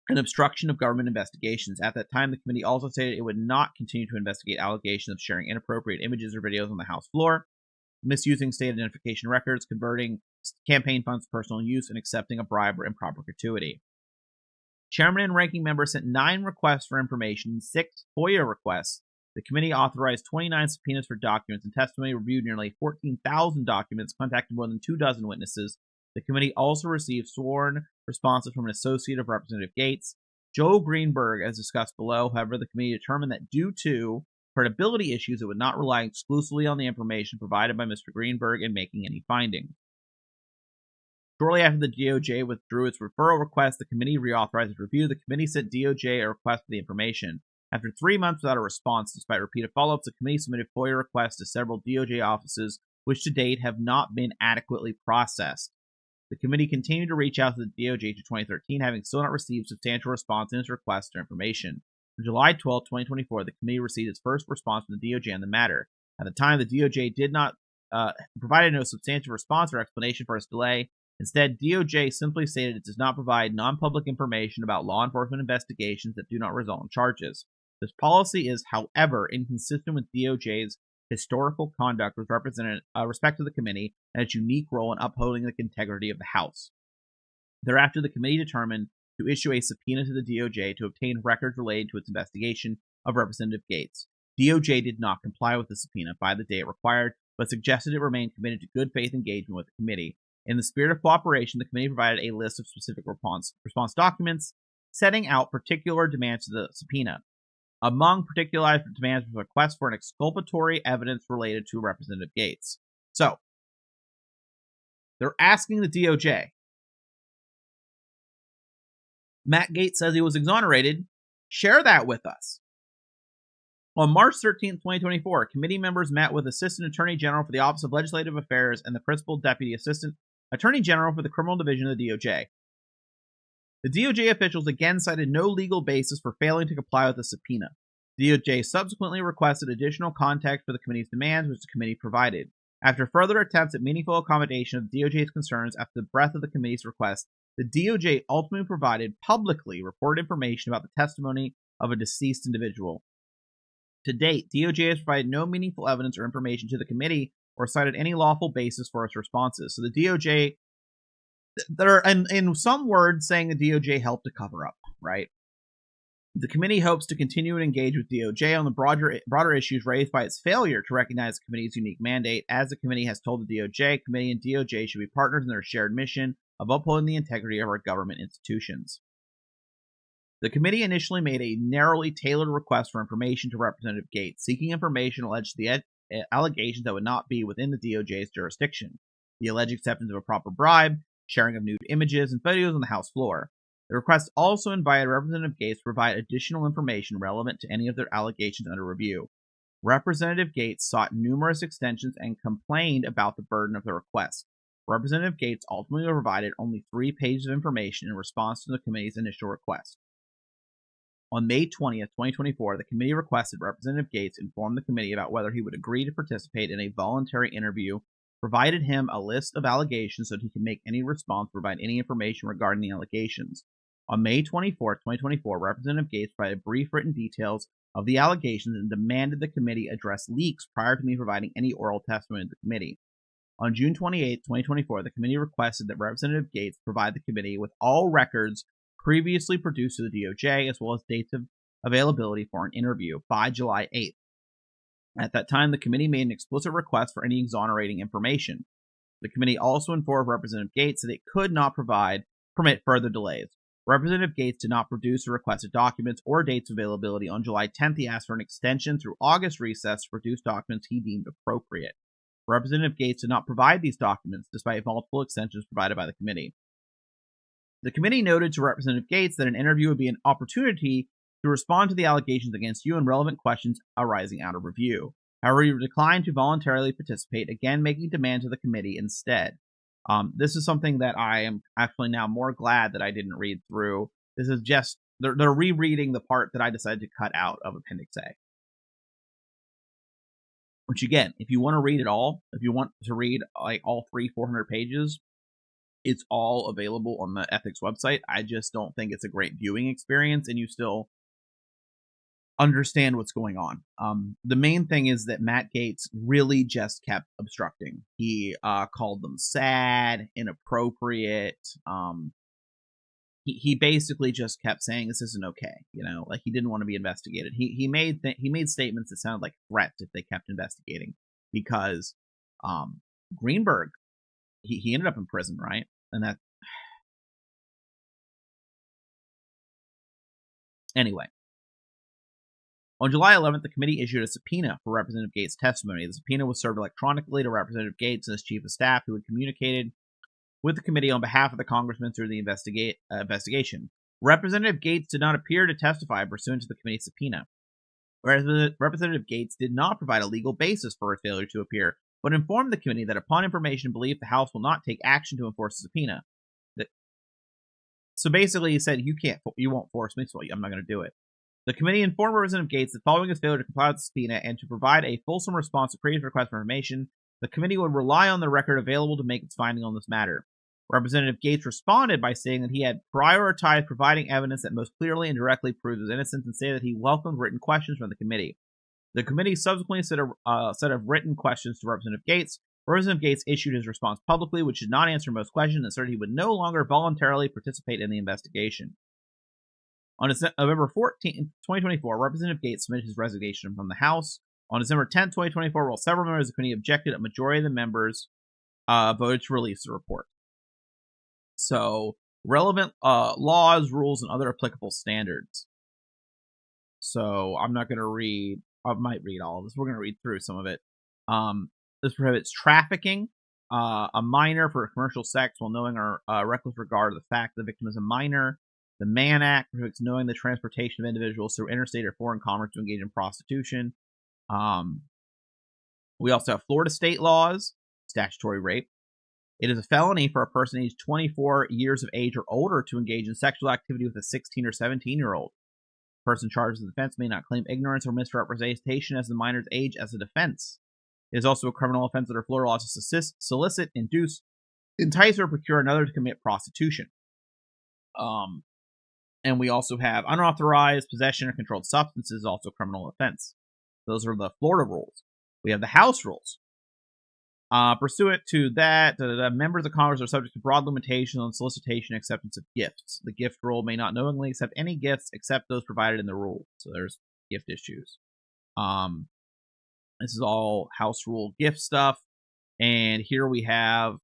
and obstruction of government investigations. At that time, the committee also stated it would not continue to investigate allegations of sharing inappropriate images or videos on the House floor, misusing state identification records, converting campaign funds to personal use, and accepting a bribe or improper gratuity. Chairman and ranking members sent 9 requests for information and 6 FOIA requests. The committee authorized 29 subpoenas for documents and testimony, reviewed nearly 14,000 documents, contacted more than 24 witnesses. The committee also received sworn responses from an associate of Representative Gaetz, Joe Greenberg, as discussed below. However, the committee determined that due to credibility issues, it would not rely exclusively on the information provided by Mr. Greenberg in making any finding. Shortly after the DOJ withdrew its referral request, the committee reauthorized its review. The committee sent DOJ a request for the information. After 3 months without a response, despite repeated follow-ups, the committee submitted FOIA requests to several DOJ offices, which to date have not been adequately processed. The committee continued to reach out to the DOJ to 2013, having still not received substantial response in its request for information. On July 12, 2024, the committee received its first response from the DOJ on the matter. At the time, the DOJ did not provided no substantive response or explanation for its delay. Instead, DOJ simply stated it does not provide non-public information about law enforcement investigations that do not result in charges. This policy is, however, inconsistent with DOJ's historical conduct with respect to the committee and its unique role in upholding the integrity of the House. Thereafter, the committee determined to issue a subpoena to the DOJ to obtain records related to its investigation of Representative Gaetz. DOJ did not comply with the subpoena by the date required, but suggested it remain committed to good faith engagement with the committee. In the spirit of cooperation, the committee provided a list of specific response documents setting out particular demands to the subpoena. Among particularized demands was a request for an exculpatory evidence related to Representative Gaetz. So, they're asking the DOJ. Matt Gaetz says he was exonerated. Share that with us. On March 13, 2024, committee members met with Assistant Attorney General for the Office of Legislative Affairs and the Principal Deputy Assistant Attorney General for the Criminal Division of the DOJ. The DOJ officials again cited no legal basis for failing to comply with the subpoena. The DOJ subsequently requested additional context for the committee's demands, which the committee provided. After further attempts at meaningful accommodation of the DOJ's concerns after the breadth of the committee's request, the DOJ ultimately provided publicly reported information about the testimony of a deceased individual. To date, DOJ has provided no meaningful evidence or information to the committee or cited any lawful basis for its responses. So the DOJ, they're in some words saying the DOJ helped to cover up, right? The committee hopes to continue to engage with DOJ on the broader issues raised by its failure to recognize the committee's unique mandate. As the committee has told the DOJ, committee and DOJ should be partners in their shared mission of upholding the integrity of our government institutions. The committee initially made a narrowly tailored request for information to Representative Gaetz, seeking information alleged to the allegations that would not be within the DOJ's jurisdiction, the alleged acceptance of a proper bribe, sharing of nude images and videos on the House floor. The request also invited Representative Gaetz to provide additional information relevant to any of their allegations under review. Representative Gaetz sought numerous extensions and complained about the burden of the request. Representative Gaetz ultimately provided only 3 pages of information in response to the committee's initial request. On May 20th, 2024, the committee requested Representative Gaetz inform the committee about whether he would agree to participate in a voluntary interview, provided him a list of allegations so that he could make any response, provide any information regarding the allegations. On May 24, 2024, Representative Gaetz provided brief written details of the allegations and demanded the committee address leaks prior to me providing any oral testimony to the committee. On June 28, 2024, the committee requested that Representative Gaetz provide the committee with all records previously produced to the DOJ, as well as dates of availability for an interview by July 8th. At that time, the committee made an explicit request for any exonerating information. The committee also informed Representative Gaetz that it could not permit further delays. Representative Gaetz did not produce the requested documents or dates of availability. On July 10th, he asked for an extension through August recess to produce documents he deemed appropriate. Representative Gaetz did not provide these documents, despite multiple extensions provided by the committee. The committee noted to Representative Gaetz that an interview would be an opportunity to respond to the allegations against you and relevant questions arising out of review. However, you declined to voluntarily participate, again making demands of the committee instead. This is something that I am actually now more glad that I didn't read through. This is just, they're rereading the part that I decided to cut out of Appendix A. Which again, if you want to read it all, if you want to read like all 400 pages, it's all available on the ethics website. I just don't think it's a great viewing experience, and you still understand what's going on. The main thing is that Matt Gaetz really just kept obstructing. He called them sad, inappropriate. He basically just kept saying this isn't okay. Like he didn't want to be investigated. He made statements that sounded like threats if they kept investigating, because Greenberg, he ended up in prison, right? And that anyway. On July 11th, the committee issued a subpoena for Representative Gaetz' testimony. The subpoena was served electronically to Representative Gaetz and his chief of staff, who had communicated with the committee on behalf of the congressman through the investigation. Representative Gaetz did not appear to testify pursuant to the committee's subpoena. Representative Gaetz did not provide a legal basis for his failure to appear, but informed the committee that upon information and belief, the House will not take action to enforce the subpoena. So basically, he said, you won't force me, so I'm not going to do it. The committee informed Representative Gaetz that following his failure to comply with the subpoena and to provide a fulsome response to previous requests for information, the committee would rely on the record available to make its finding on this matter. Representative Gaetz responded by saying that he had prioritized providing evidence that most clearly and directly proves his innocence, and stated that he welcomed written questions from the committee. The committee subsequently sent a set of written questions to Representative Gaetz. Representative Gaetz issued his response publicly, which did not answer most questions, and asserted he would no longer voluntarily participate in the investigation. On November 14, 2024, Representative Gaetz submitted his resignation from the House. On December 10, 2024, while several members of the committee objected, a majority of the members voted to release the report. So, relevant laws, rules, and other applicable standards. So, I'm not going to read, I might read all of this. We're going to read through some of it. This prohibits trafficking a minor for commercial sex while knowing or reckless regard of the fact that the victim is a minor. The Mann Act prohibits knowing the transportation of individuals through interstate or foreign commerce to engage in prostitution. We also have Florida state laws, statutory rape. It is a felony for a person aged 24 years of age or older to engage in sexual activity with a 16 or 17-year-old. A person charged with offense may not claim ignorance or misrepresentation as the minor's age as a defense. It is also a criminal offense under Florida law to solicit, induce, entice, or procure another to commit prostitution. And we also have unauthorized possession of controlled substances, also a criminal offense. Those are the Florida rules. We have the House rules. Pursuant to that, members of Congress are subject to broad limitations on solicitation and acceptance of gifts. The gift rule may not knowingly accept any gifts except those provided in the rule. So there's gift issues. This is all House rule gift stuff. And here we have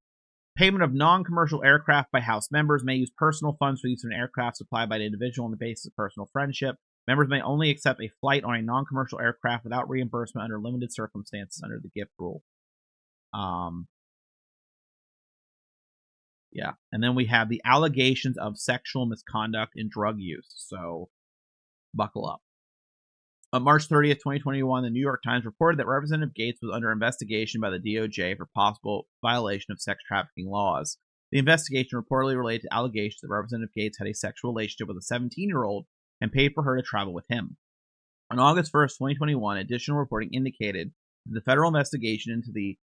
payment of non-commercial aircraft by House members may use personal funds for use of an aircraft supplied by an individual on the basis of personal friendship. Members may only accept a flight on a non-commercial aircraft without reimbursement under limited circumstances under the gift rule. Yeah, and then we have the allegations of sexual misconduct and drug use. So, buckle up. On March 30th, 2021, the New York Times reported that Representative Gaetz was under investigation by the DOJ for possible violation of sex trafficking laws. The investigation reportedly related to allegations that Representative Gaetz had a sexual relationship with a 17-year-old and paid for her to travel with him. On August 1st, 2021, additional reporting indicated that the federal investigation into the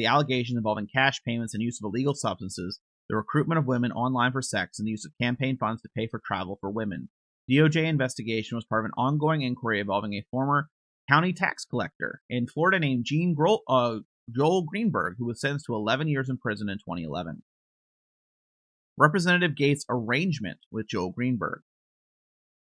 allegations involving cash payments and use of illegal substances, the recruitment of women online for sex, and the use of campaign funds to pay for travel for women. DOJ investigation was part of an ongoing inquiry involving a former county tax collector in Florida named Gene Joel Greenberg, who was sentenced to 11 years in prison in 2011. Representative Gaetz' arrangement with Joel Greenberg.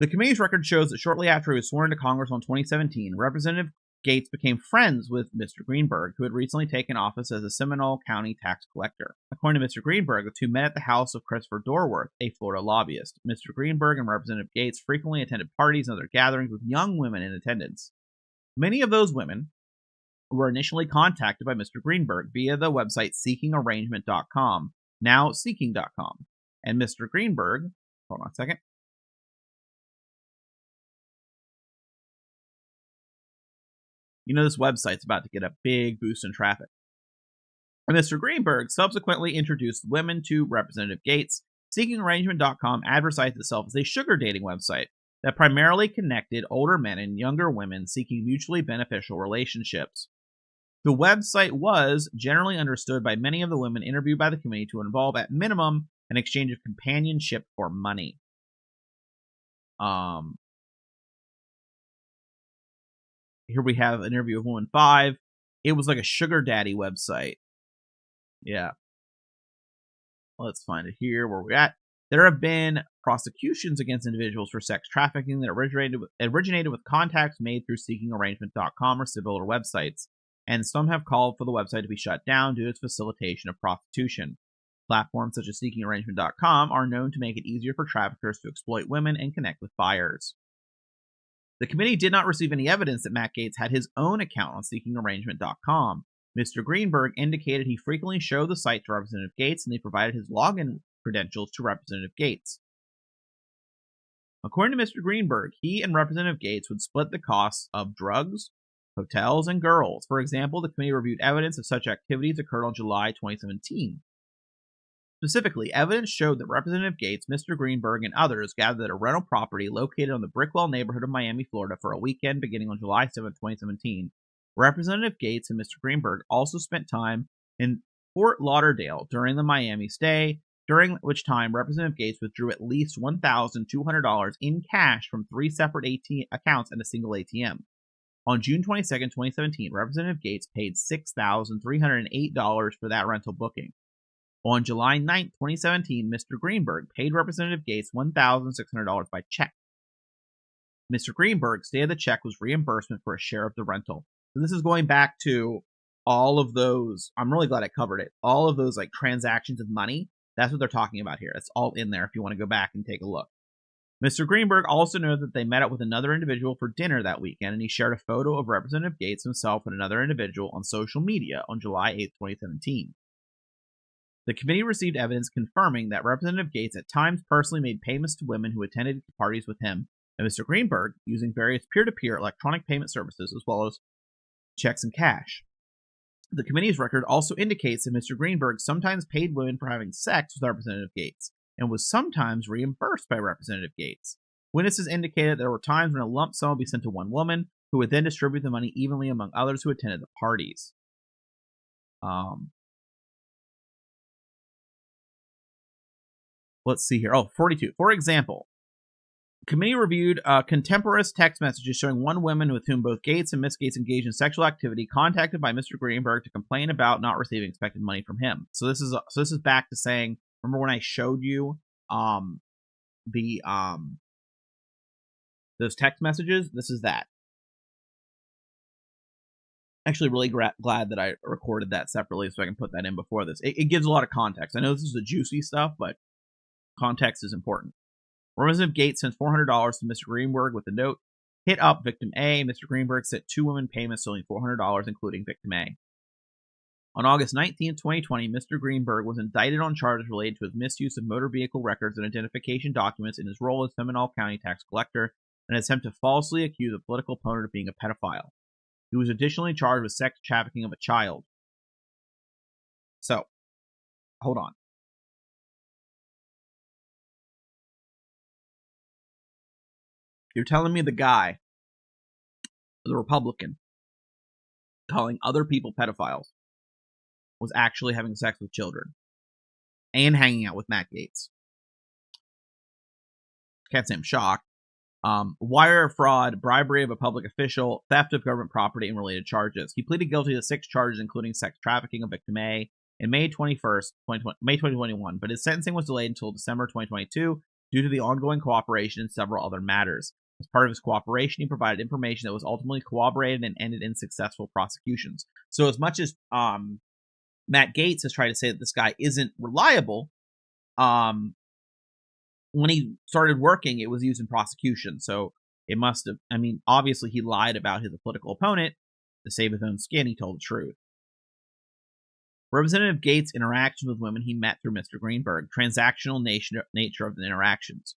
The committee's record shows that shortly after he was sworn into Congress in 2017, Representative Gaetz became friends with Mr. Greenberg, who had recently taken office as a Seminole County tax collector. According to Mr. Greenberg, the two met at the house of Christopher Dorworth, a Florida lobbyist. Mr. Greenberg and Representative Gaetz frequently attended parties and other gatherings with young women in attendance. Many of those women were initially contacted by Mr. Greenberg via the website seekingarrangement.com, now seeking.com. And Mr. Greenberg, hold on a second. You know, this website's about to get a big boost in traffic. And Mr. Greenberg subsequently introduced women to Representative Gaetz. SeekingArrangement.com advertised itself as a sugar dating website that primarily connected older men and younger women seeking mutually beneficial relationships. The website was generally understood by many of the women interviewed by the committee to involve, at minimum, an exchange of companionship for money. Here we have an interview of woman 5. It was like a sugar daddy website. Yeah. Let's find it here where we're at. There have been prosecutions against individuals for sex trafficking that originated with contacts made through seekingarrangement.com or similar websites, and some have called for the website to be shut down due to its facilitation of prostitution. Platforms such as seekingarrangement.com are known to make it easier for traffickers to exploit women and connect with buyers. The committee did not receive any evidence that Matt Gaetz had his own account on seekingarrangement.com. Mr. Greenberg indicated he frequently showed the site to Representative Gaetz, and they provided his login credentials to Representative Gaetz. According to Mr. Greenberg, he and Representative Gaetz would split the costs of drugs, hotels, and girls. For example, the committee reviewed evidence of such activities occurred on July 2017. Specifically, evidence showed that Representative Gaetz, Mr. Greenberg, and others gathered at a rental property located on the Brickwell neighborhood of Miami, Florida for a weekend beginning on July 7, 2017. Representative Gaetz and Mr. Greenberg also spent time in Fort Lauderdale during the Miami stay, during which time Representative Gaetz withdrew at least $1,200 in cash from 3 separate accounts and a single ATM. On June 22, 2017, Representative Gaetz paid $6,308 for that rental booking. On July 9, 2017, Mr. Greenberg paid Representative Gaetz $1,600 by check. Mr. Greenberg stated the check was reimbursement for a share of the rental. So this is going back to all of those, I'm really glad I covered it, all of those like transactions of money. That's what they're talking about here. It's all in there if you want to go back and take a look. Mr. Greenberg also noted that they met up with another individual for dinner that weekend, and he shared a photo of Representative Gaetz himself and another individual on social media on July 8, 2017. The committee received evidence confirming that Representative Gaetz at times personally made payments to women who attended parties with him, and Mr. Greenberg using various peer-to-peer electronic payment services as well as checks and cash. The committee's record also indicates that Mr. Greenberg sometimes paid women for having sex with Representative Gaetz and was sometimes reimbursed by Representative Gaetz. Witnesses indicated there were times when a lump sum would be sent to one woman, who would then distribute the money evenly among others who attended the parties. Let's see here. 42. For example, the committee reviewed contemporaneous text messages showing one woman with whom both Gaetz and Miss Gaetz engaged in sexual activity contacted by Mr. Greenberg to complain about not receiving expected money from him. So this is back to saying, remember when I showed you those text messages? This is that. Actually, really glad that I recorded that separately so I can put that in before this. It gives a lot of context. I know this is the juicy stuff, but context is important. Representative Gaetz sent $400 to Mr. Greenberg with a note, "Hit up victim A." Mr. Greenberg sent 2 women payments totaling $400, including victim A. On August 19, 2020, Mr. Greenberg was indicted on charges related to his misuse of motor vehicle records and identification documents in his role as Seminole County tax collector and an attempt to falsely accuse a political opponent of being a pedophile. He was additionally charged with sex trafficking of a child. So, hold on. You're telling me the guy, the Republican, calling other people pedophiles, was actually having sex with children and hanging out with Matt Gaetz. Can't say I'm shocked. Wire fraud, bribery of a public official, theft of government property, and related charges. He pleaded guilty to 6 charges, including sex trafficking of victim A, in May 2021, but his sentencing was delayed until December 2022 due to the ongoing cooperation in several other matters. As part of his cooperation, he provided information that was ultimately corroborated and ended in successful prosecutions. So as much as Matt Gaetz has tried to say that this guy isn't reliable, when he started working, it was used in prosecution. So it must have, I mean, obviously he lied about his political opponent to save his own skin. He told the truth. Representative Gaetz' interactions with women he met through Mr. Greenberg, transactional nature of the interactions.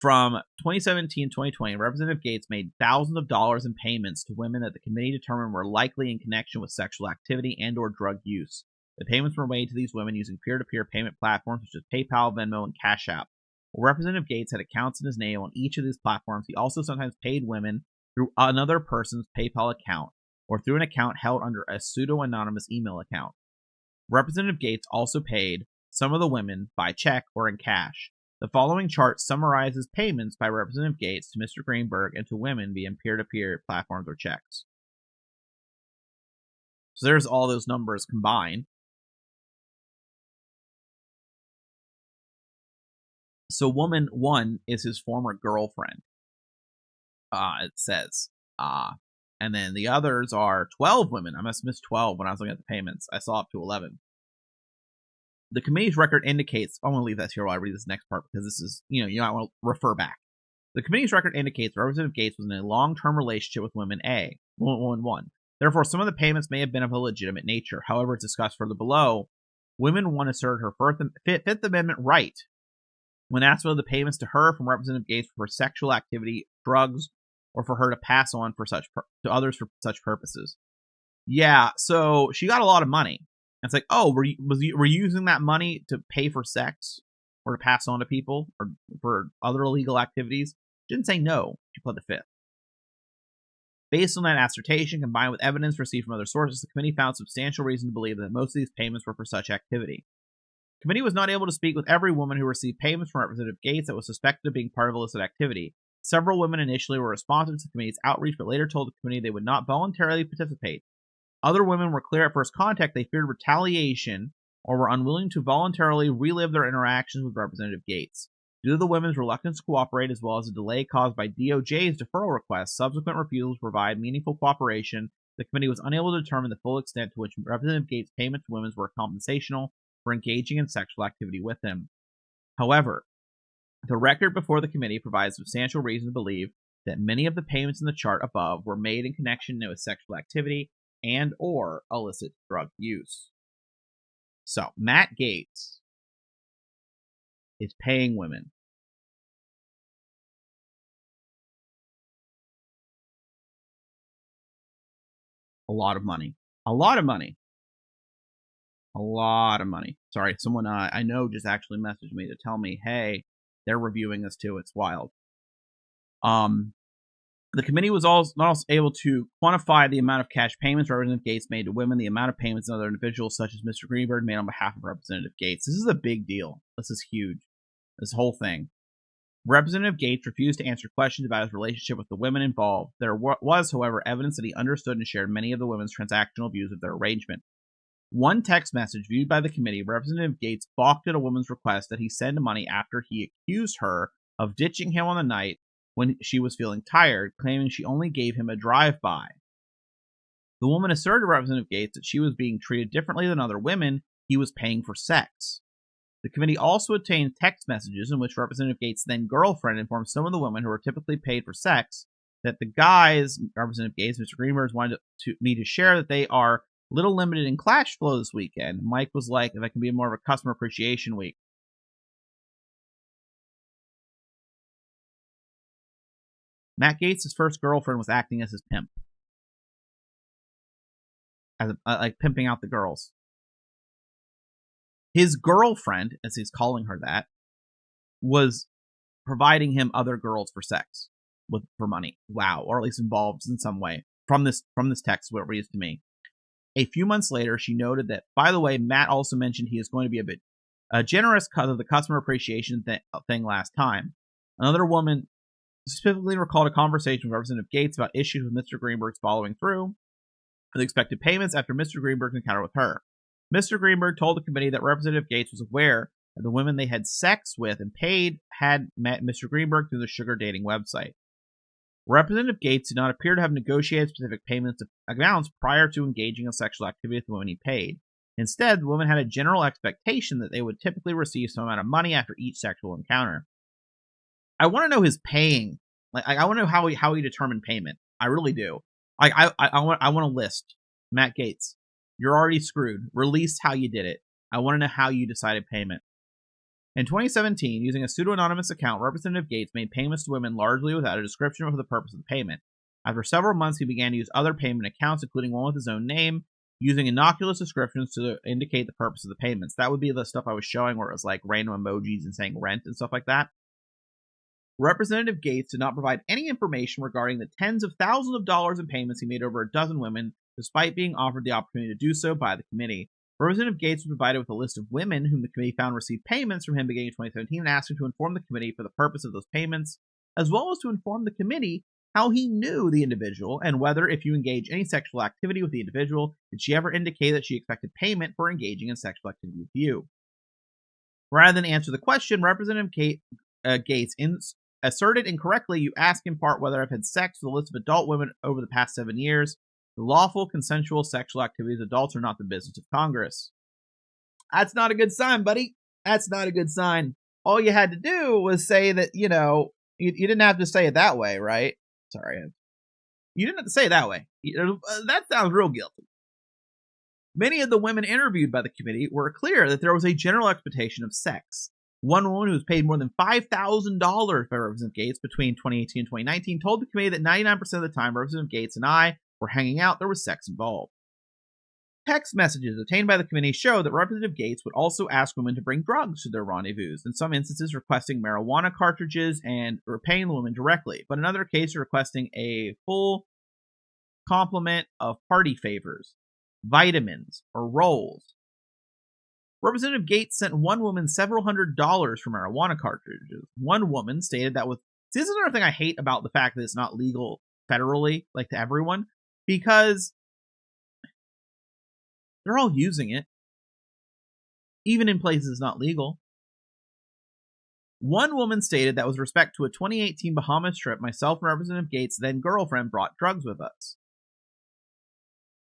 From 2017 to 2020, Representative Gaetz made thousands of dollars in payments to women that the committee determined were likely in connection with sexual activity and or drug use. The payments were made to these women using peer-to-peer payment platforms such as PayPal, Venmo, and Cash App. While Representative Gaetz had accounts in his name on each of these platforms, he also sometimes paid women through another person's PayPal account or through an account held under a pseudo-anonymous email account. Representative Gaetz also paid some of the women by check or in cash. The following chart summarizes payments by Representative Gaetz to Mr. Greenberg and to women via peer-to-peer platforms or checks. So there's all those numbers combined. So woman 1 is his former girlfriend, it says. And then the others are 12 women. I must have missed 12 when I was looking at the payments. I saw up to 11. The committee's record indicates, I'm going to leave that here while I read this next part because this is, you might want to refer back. The committee's record indicates Representative Gaetz was in a long-term relationship with woman 1. Therefore, some of the payments may have been of a legitimate nature. However, as discussed further below, women 1 asserted her Fifth Amendment right when asked whether the payments to her from Representative Gaetz were for sexual activity, drugs, or for her to pass on to others for such purposes. Yeah, so she got a lot of money. It's like, oh, were you using that money to pay for sex or to pass on to people or for other illegal activities? She didn't say no. She pled the fifth. Based on that assertion, combined with evidence received from other sources, the committee found substantial reason to believe that most of these payments were for such activity. The committee was not able to speak with every woman who received payments from Representative Gaetz that was suspected of being part of illicit activity. Several women initially were responsive to the committee's outreach, but later told the committee they would not voluntarily participate. Other women were clear at first contact they feared retaliation or were unwilling to voluntarily relive their interactions with Representative Gaetz. Due to the women's reluctance to cooperate, as well as a delay caused by DOJ's deferral requests, subsequent refusals to provide meaningful cooperation, the committee was unable to determine the full extent to which Representative Gaetz' payments to women were compensational for engaging in sexual activity with him. However, the record before the committee provides substantial reason to believe that many of the payments in the chart above were made in connection with sexual activity and or illicit drug use. So, Matt Gaetz is paying women. A lot of money. A lot of money. A lot of money. Sorry, someone I know just actually messaged me to tell me, hey, they're reviewing this too. It's wild. The committee was not also able to quantify the amount of cash payments Representative Gaetz made to women, the amount of payments to other individuals, such as Mr. Greenberg, made on behalf of Representative Gaetz. This is a big deal. This is huge. This whole thing. Representative Gaetz refused to answer questions about his relationship with the women involved. There was, however, evidence that he understood and shared many of the women's transactional views of their arrangement. One text message viewed by the committee, Representative Gaetz balked at a woman's request that he send money after he accused her of ditching him on the night when she was feeling tired, claiming she only gave him a drive-by. The woman asserted to Representative Gaetz that she was being treated differently than other women he was paying for sex. The committee also obtained text messages in which Representative Gaetz' then girlfriend informed some of the women who were typically paid for sex that the guys, Representative Gaetz, Mr. Greenberg, wanted me to share that they are a little limited in cash flow this weekend. Mike was like, if that can be more of a customer appreciation week. Matt Gaetz' first girlfriend was acting as his pimp. Like pimping out the girls. His girlfriend, as he's calling her that, was providing him other girls for sex for money. Wow, or at least involved in some way. From this text, what it reads to me. A few months later, she noted that, by the way, Matt also mentioned he is going to be a bit generous because of the customer appreciation thing last time. Another woman specifically recalled a conversation with Representative Gaetz about issues with Mr. Greenberg's following through with expected payments after Mr. Greenberg's encounter with her. Mr. Greenberg told the committee that Representative Gaetz was aware that the women they had sex with and paid had met Mr. Greenberg through the sugar dating website. Representative Gaetz did not appear to have negotiated specific payments amounts prior to engaging in sexual activity with the women he paid. Instead, the women had a general expectation that they would typically receive some amount of money after each sexual encounter. I want to know his paying. I want to know how he determined payment. I really do. I want a list. Matt Gaetz, you're already screwed. Release how you did it. I want to know how you decided payment. In 2017, using a pseudo-anonymous account, Representative Gaetz made payments to women largely without a description of the purpose of the payment. After several months, he began to use other payment accounts, including one with his own name, using innocuous descriptions to indicate the purpose of the payments. That would be the stuff I was showing where it was like random emojis and saying rent and stuff like that. Representative Gaetz did not provide any information regarding the tens of thousands of dollars in payments he made over a dozen women, despite being offered the opportunity to do so by the committee. Representative Gaetz was provided with a list of women whom the committee found received payments from him beginning in 2017 and asked him to inform the committee for the purpose of those payments, as well as to inform the committee how he knew the individual and whether, if you engage any sexual activity with the individual, did she ever indicate that she expected payment for engaging in sexual activity with you. Rather than answer the question, Representative Gaetz asserted incorrectly you ask in part whether I've had sex with a list of adult women over the past 7 years. The lawful, consensual sexual activities of adults are not the business of Congress. That's not a good sign, buddy. That's not a good sign. All you had to do was say that, you didn't have to say it that way, right? Sorry. You didn't have to say it that way. That sounds real guilty. Many of the women interviewed by the committee were clear that there was a general expectation of sex. One woman who was paid more than $5,000 by Representative Gaetz between 2018 and 2019 told the committee that 99% of the time Representative Gaetz and I were hanging out, there was sex involved. Text messages obtained by the committee show that Representative Gaetz would also ask women to bring drugs to their rendezvous, in some instances requesting marijuana cartridges and paying the women directly, but in other cases requesting a full complement of party favors, vitamins, or rolls. Representative Gaetz sent one woman several $100s for marijuana cartridges. One woman stated that this is another thing I hate about the fact that it's not legal federally, like to everyone, because they're all using it, even in places it's not legal. One woman stated that with respect to a 2018 Bahamas trip, myself and Representative Gaetz' then girlfriend brought drugs with us.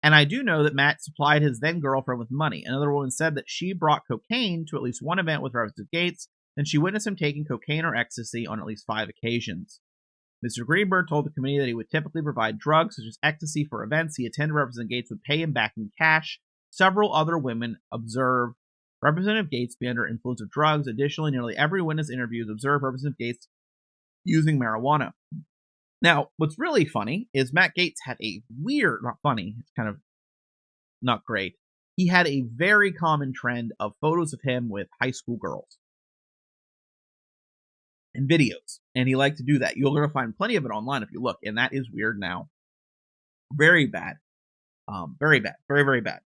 And I do know that Matt supplied his then girlfriend with money. Another woman said that she brought cocaine to at least one event with Representative Gaetz, and she witnessed him taking cocaine or ecstasy on at least 5 occasions. Mr. Greenberg told the committee that he would typically provide drugs such as ecstasy for events he attended. Representative Gaetz would pay him back in cash. Several other women observed Representative Gaetz be under influence of drugs. Additionally, nearly every witness interviews observed Representative Gaetz using marijuana. Now, what's really funny is Matt Gaetz had a weird, not funny, it's kind of not great. He had a very common trend of photos of him with high school girls and videos, and he liked to do that. You're going to find plenty of it online if you look, and that is weird now. Very bad. Very bad. Very, very bad.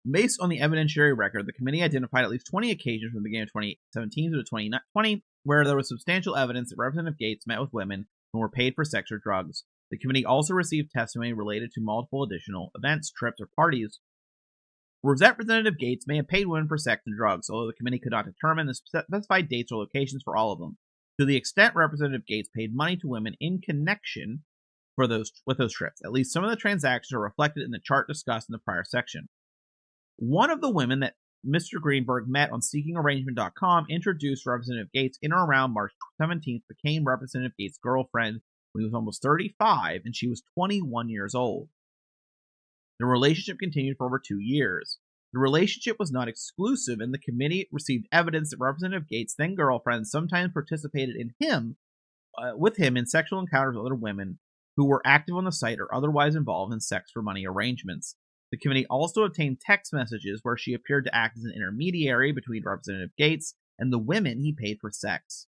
Based on the evidentiary record, the committee identified at least 20 occasions from the beginning of 2017 to 2020 where there was substantial evidence that Representative Gaetz met with women who were paid for sex or drugs. The committee also received testimony related to multiple additional events, trips, or parties where Representative Gaetz may have paid women for sex and drugs, although the committee could not determine the specified dates or locations for all of them. To the extent Representative Gaetz paid money to women in connection with those trips, at least some of the transactions are reflected in the chart discussed in the prior section. One of the women that Mr. Greenberg met on seekingarrangement.com introduced Representative Gaetz in or around March 17th, became Representative Gaetz' girlfriend when he was almost 35 and she was 21 years old. The relationship continued for over 2 years. The relationship was not exclusive, and the committee received evidence that Representative Gaetz' then girlfriend sometimes participated with him in sexual encounters with other women who were active on the site or otherwise involved in sex for money arrangements. The committee also obtained text messages where she appeared to act as an intermediary between Representative Gaetz and the women he paid for sex.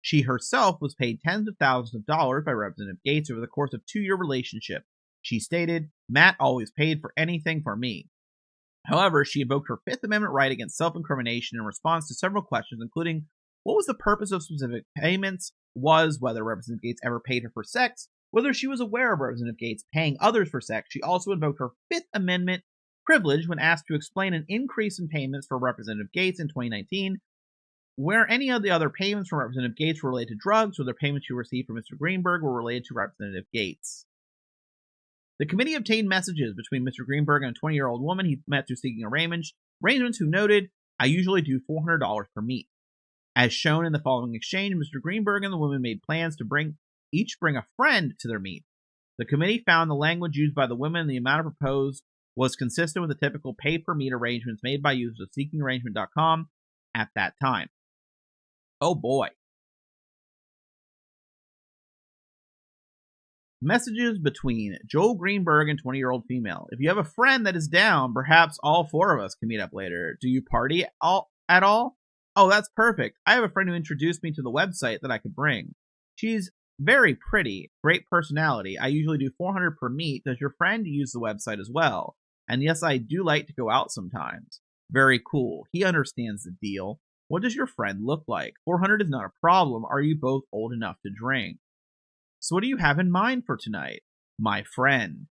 She herself was paid tens of thousands of dollars by Representative Gaetz over the course of a 2-year relationship. She stated, "Matt always paid for anything for me." However, she invoked her Fifth Amendment right against self-incrimination in response to several questions, including what was the purpose of specific payments, whether Representative Gaetz ever paid her for sex, whether she was aware of Representative Gaetz paying others for sex. She also invoked her Fifth Amendment privilege when asked to explain an increase in payments for Representative Gaetz in 2019, where any of the other payments from Representative Gaetz were related to drugs, or the payments she received from Mr. Greenberg were related to Representative Gaetz. The committee obtained messages between Mr. Greenberg and a 20-year-old woman he met through seeking arrangements who noted, "I usually do $400 per meet." As shown in the following exchange, Mr. Greenberg and the woman made plans to each bring a friend to their meet. The committee found the language used by the women and the amount proposed was consistent with the typical pay-per-meet arrangements made by users of seekingarrangement.com at that time. Oh boy. Messages between Joel Greenberg and 20-year-old female. If you have a friend that is down, perhaps all four of us can meet up later. Do you party at all? Oh, that's perfect. I have a friend who introduced me to the website that I could bring. She's very pretty, great personality. I usually do $400 per meet. Does your friend use the website as well? And yes, I do like to go out sometimes. Very cool. He understands the deal. What does your friend look like? $400 is not a problem. Are you both old enough to drink? So what do you have in mind for tonight? My friend.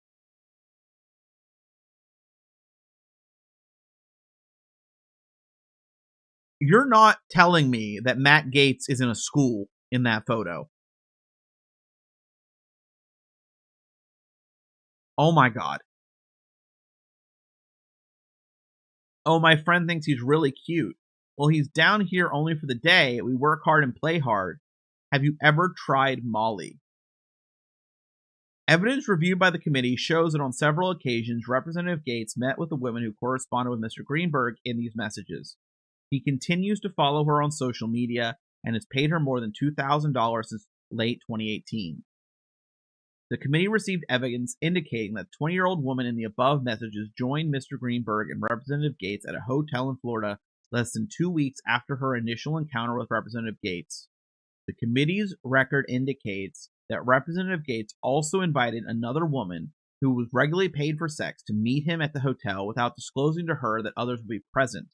You're not telling me that Matt Gaetz is in a school in that photo. Oh my god. Oh, my friend thinks he's really cute. Well, he's down here only for the day. We work hard and play hard. Have you ever tried Molly? Evidence reviewed by the committee shows that on several occasions, Representative Gaetz met with the women who corresponded with Mr. Greenberg in these messages. He continues to follow her on social media and has paid her more than $2,000 since late 2018. The committee received evidence indicating that the 20-year-old woman in the above messages joined Mr. Greenberg and Representative Gaetz at a hotel in Florida less than 2 weeks after her initial encounter with Representative Gaetz. The committee's record indicates that Representative Gaetz also invited another woman who was regularly paid for sex to meet him at the hotel without disclosing to her that others would be present.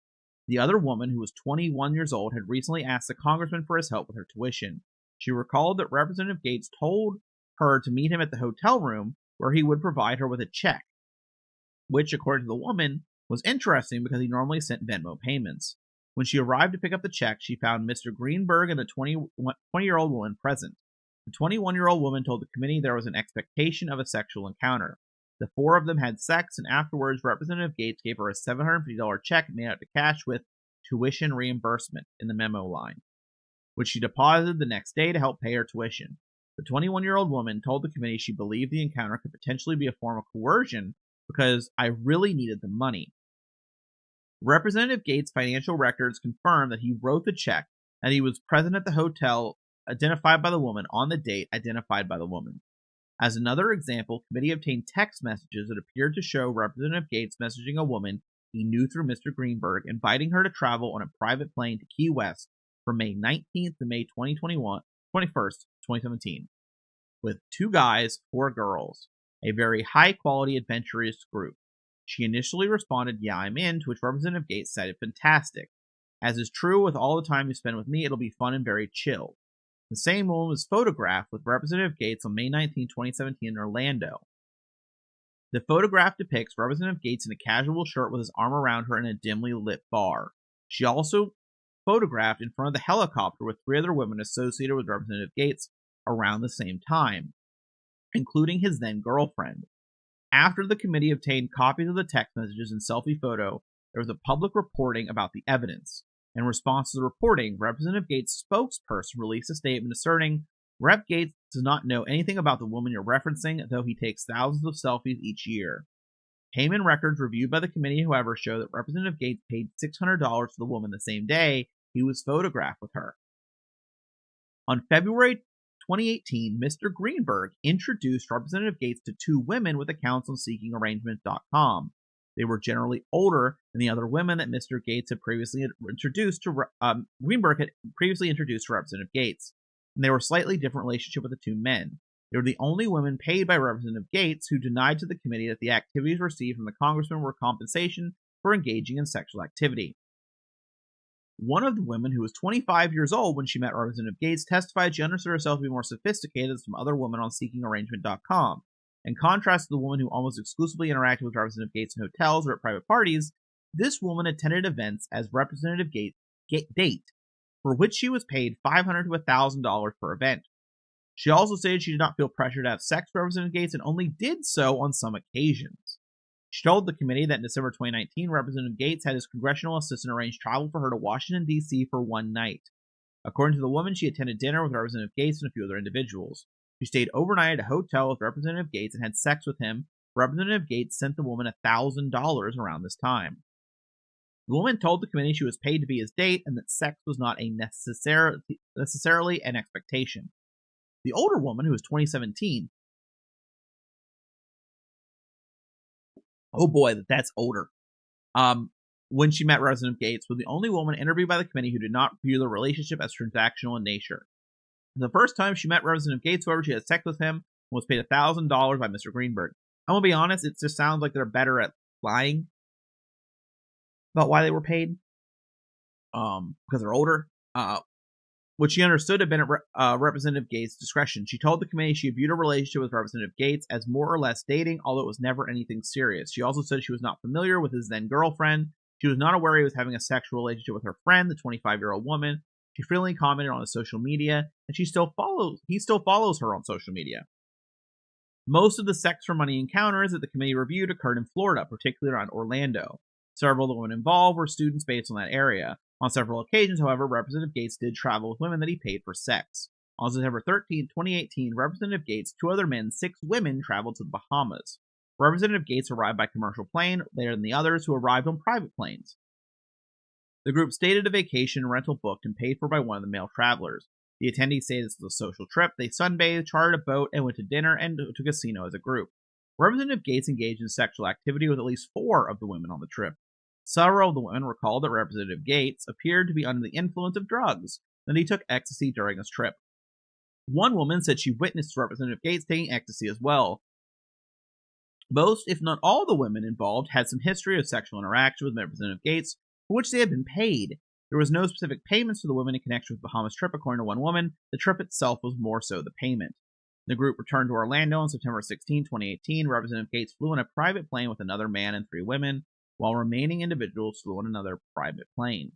The other woman, who was 21 years old, had recently asked the congressman for his help with her tuition. She recalled that Representative Gaetz told her to meet him at the hotel room where he would provide her with a check, which, according to the woman, was interesting because he normally sent Venmo payments. When she arrived to pick up the check, she found Mr. Greenberg and the 20-year-old woman present. The 21-year-old woman told the committee there was an expectation of a sexual encounter. The four of them had sex, and afterwards, Representative Gaetz gave her a $750 check made out to cash with tuition reimbursement in the memo line, which she deposited the next day to help pay her tuition. The 21-year-old woman told the committee she believed the encounter could potentially be a form of coercion because I really needed the money. Representative Gaetz' financial records confirm that he wrote the check and he was present at the hotel identified by the woman on the date identified by the woman. As another example, committee obtained text messages that appeared to show Representative Gaetz messaging a woman he knew through Mr. Greenberg, inviting her to travel on a private plane to Key West from May 19th to May 21st, 2017, with 2 guys, 4 girls, a very high-quality adventurous group. She initially responded, "Yeah, I'm in," to which Representative Gaetz said, "Fantastic. As is true with all the time you spend with me, it'll be fun and very chill." The same woman was photographed with Representative Gaetz on May 19, 2017 in Orlando. The photograph depicts Representative Gaetz in a casual shirt with his arm around her in a dimly lit bar. She also photographed in front of the helicopter with 3 other women associated with Representative Gaetz around the same time, including his then girlfriend. After the committee obtained copies of the text messages and selfie photo, there was a public reporting about the evidence. In response to the reporting, Representative Gaetz' spokesperson released a statement asserting, "Rep. Gaetz does not know anything about the woman you're referencing, though he takes thousands of selfies each year." Payment records reviewed by the committee, however, show that Representative Gaetz paid $600 to the woman the same day he was photographed with her. On February 2018, Mr. Greenberg introduced Representative Gaetz to 2 women with accounts on seekingarrangement.com. They were generally older than the other women that Mr. Gaetz had previously introduced to Greenberg had previously introduced to Representative Gaetz, and they were a slightly different relationship with the 2 men. They were the only women paid by Representative Gaetz who denied to the committee that the activities received from the congressman were compensation for engaging in sexual activity. One of the women, who was 25 years old when she met Representative Gaetz, testified she understood herself to be more sophisticated than some other women on seekingarrangement.com. In contrast to the woman who almost exclusively interacted with Representative Gaetz in hotels or at private parties, this woman attended events as Representative Gaetz' date, for which she was paid $500 to $1,000 per event. She also stated she did not feel pressure to have sex with Representative Gaetz and only did so on some occasions. She told the committee that in December 2019, Representative Gaetz had his congressional assistant arrange travel for her to Washington, D.C. for one night. According to the woman, she attended dinner with Representative Gaetz and a few other individuals. She stayed overnight at a hotel with Representative Gaetz and had sex with him. Representative Gaetz sent the woman $1,000 around this time. The woman told the committee she was paid to be his date and that sex was not necessarily an expectation. The older woman, who was 2017, oh boy, that's older. When she met Representative Gaetz, was the only woman interviewed by the committee who did not view the relationship as transactional in nature. The first time she met Representative Gaetz, however, she had sex with him and was paid $1,000 by Mr. Greenberg. I'm gonna be honest, it just sounds like they're better at lying about why they were paid, because they're older. Which she understood had been at Representative Gaetz' discretion. She told the committee she viewed a relationship with Representative Gaetz as more or less dating, although it was never anything serious. She also said she was not familiar with his then girlfriend. She was not aware he was having a sexual relationship with her friend, the 25-year-old woman. She freely commented on his social media, and he still follows her on social media. Most of the sex for money encounters that the committee reviewed occurred in Florida, particularly around Orlando. Several of the women involved were students based on that area. On several occasions, however, Representative Gaetz did travel with women that he paid for sex. On September 13, 2018, Representative Gaetz, 2 other men, 6 women traveled to the Bahamas. Representative Gaetz arrived by commercial plane later than the others, who arrived on private planes. The group stayed at a vacation rental booked and paid for by one of the male travelers. The attendees say this was a social trip. They sunbathed, chartered a boat, and went to dinner and to a casino as a group. Representative Gaetz engaged in sexual activity with at least 4 of the women on the trip. Several of the women recalled that Representative Gaetz appeared to be under the influence of drugs, and he took ecstasy during his trip. One woman said she witnessed Representative Gaetz taking ecstasy as well. Most, if not all, the women involved had some history of sexual interaction with Representative Gaetz, for which they had been paid. There was no specific payments to the women in connection with the Bahamas trip, according to one woman. The trip itself was more so the payment. The group returned to Orlando on September 16, 2018. Representative Gaetz flew in a private plane with another man and 3 women, while remaining individuals flew on another private plane.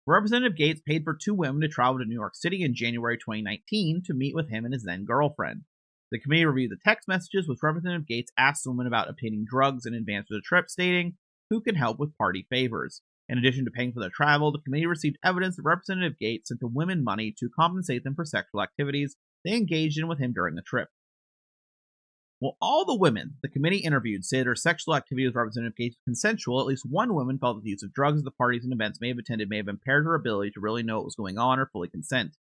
Representative Gaetz paid for 2 women to travel to New York City in January 2019 to meet with him and his then girlfriend. The committee reviewed the text messages, which Representative Gaetz asked the women about obtaining drugs in advance of the trip, stating who can help with party favors. In addition to paying for their travel, the committee received evidence that Representative Gaetz sent the women money to compensate them for sexual activities they engaged in with him during the trip. While all the women the committee interviewed said their sexual activity with Representative Gaetz was consensual, at least one woman felt that the use of drugs at the parties and events may have attended may have impaired her ability to really know what was going on or fully consent.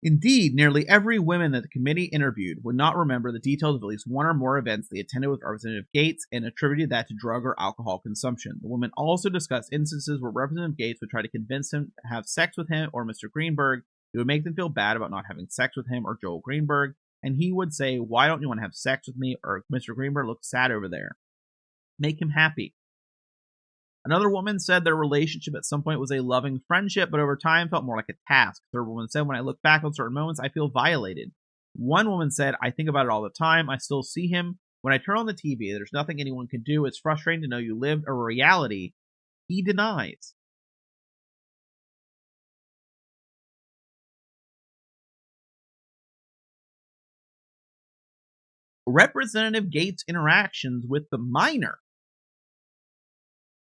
Indeed, nearly every woman that the committee interviewed would not remember the details of at least one or more events they attended with Representative Gaetz and attributed that to drug or alcohol consumption. The women also discussed instances where Representative Gaetz would try to convince him to have sex with him or Mr. Greenberg. It would make them feel bad about not having sex with him or Joel Greenberg, and he would say, "Why don't you want to have sex with me?" or "Mr. Greenberg looks sad over there. Make him happy." Another woman said their relationship at some point was a loving friendship, but over time felt more like a task. Third woman said, "When I look back on certain moments, I feel violated." One woman said, "I think about it all the time. I still see him. When I turn on the TV, there's nothing anyone can do. It's frustrating to know you lived a reality he denies." Representative Gaetz' interactions with the minor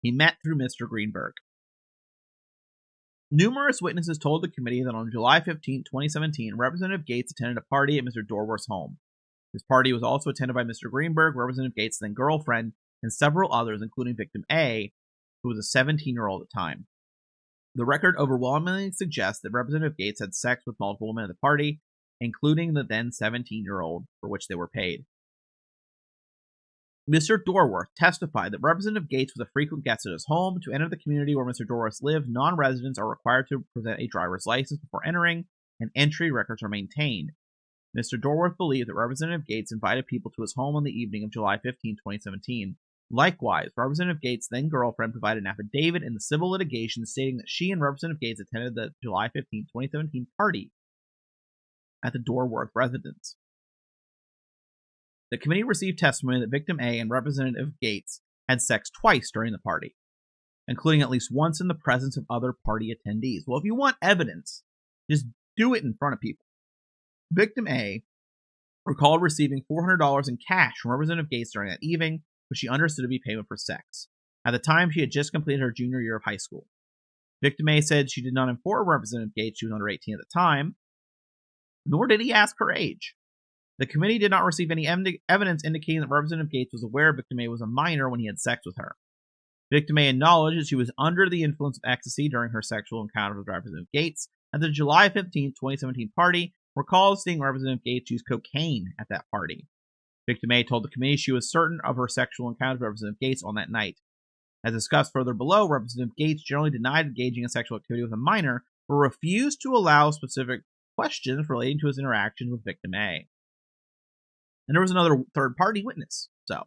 he met through Mr. Greenberg. Numerous witnesses told the committee that on July 15, 2017, Representative Gaetz attended a party at Mr. Dorworth's home. This party was also attended by Mr. Greenberg, Representative Gaetz' then girlfriend, and several others, including victim A, who was a 17-year-old at the time. The record overwhelmingly suggests that Representative Gaetz had sex with multiple women at the party, including the then 17-year-old, for which they were paid. Mr. Dorworth testified that Representative Gaetz was a frequent guest at his home. To enter the community where Mr. Dorworth lived, non-residents are required to present a driver's license before entering, and entry records are maintained. Mr. Dorworth believed that Representative Gaetz invited people to his home on the evening of July 15, 2017. Likewise, Representative Gaetz' then girlfriend provided an affidavit in the civil litigation stating that she and Representative Gaetz attended the July 15, 2017 party at the Dorworth residence. The committee received testimony that Victim A and Representative Gaetz had sex twice during the party, including at least once in the presence of other party attendees. Well, if you want evidence, just do it in front of people. Victim A recalled receiving $400 in cash from Representative Gaetz during that evening, which she understood to be payment for sex. At the time, she had just completed her junior year of high school. Victim A said she did not inform Representative Gaetz she was under 18 at the time, nor did he ask her age. The committee did not receive any evidence indicating that Representative Gaetz was aware Victim A was a minor when he had sex with her. Victim A acknowledged that she was under the influence of ecstasy during her sexual encounter with Representative Gaetz at the July 15, 2017 party, recalls seeing Representative Gaetz use cocaine at that party. Victim A told the committee she was certain of her sexual encounter with Representative Gaetz on that night. As discussed further below, Representative Gaetz generally denied engaging in sexual activity with a minor, but refused to allow specific questions relating to his interactions with Victim A. And there was another third-party witness. So,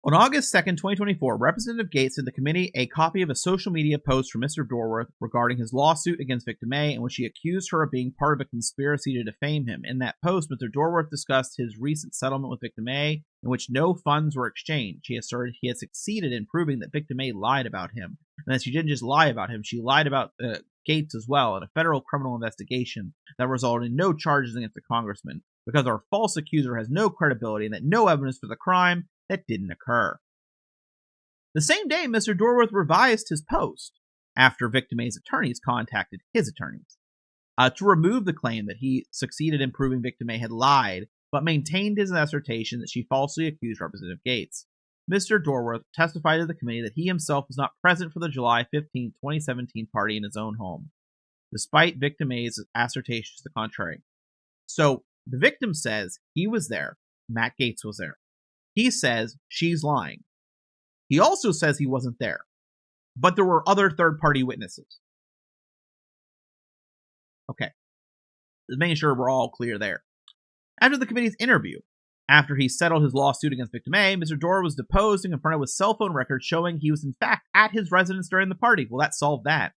on August 2nd, 2024, Representative Gaetz sent the committee a copy of a social media post from Mr. Dorworth regarding his lawsuit against Victim A, in which he accused her of being part of a conspiracy to defame him. In that post, Mr. Dorworth discussed his recent settlement with Victim A, in which no funds were exchanged. He asserted he had succeeded in proving that Victim A lied about him, and that she didn't just lie about him, she lied about Gaetz as well in a federal criminal investigation that resulted in no charges against the congressman, because our false accuser has no credibility and that no evidence for the crime that didn't occur. The same day, Mr. Dorworth revised his post after Victim A's attorneys contacted his attorneys to remove the claim that he succeeded in proving Victim A had lied, but maintained his assertion that she falsely accused Representative Gaetz. Mr. Dorworth testified to the committee that he himself was not present for the July 15, 2017 party in his own home, despite Victim A's assertions to the contrary. So, the victim says he was there, Matt Gaetz was there. He says she's lying. He also says he wasn't there, but there were other third-party witnesses. Okay, just making sure we're all clear there. After the committee's interview, after he settled his lawsuit against Victim A, Mr. Dorworth was deposed and confronted with cell phone records showing he was in fact at his residence during the party. Well, that solved that.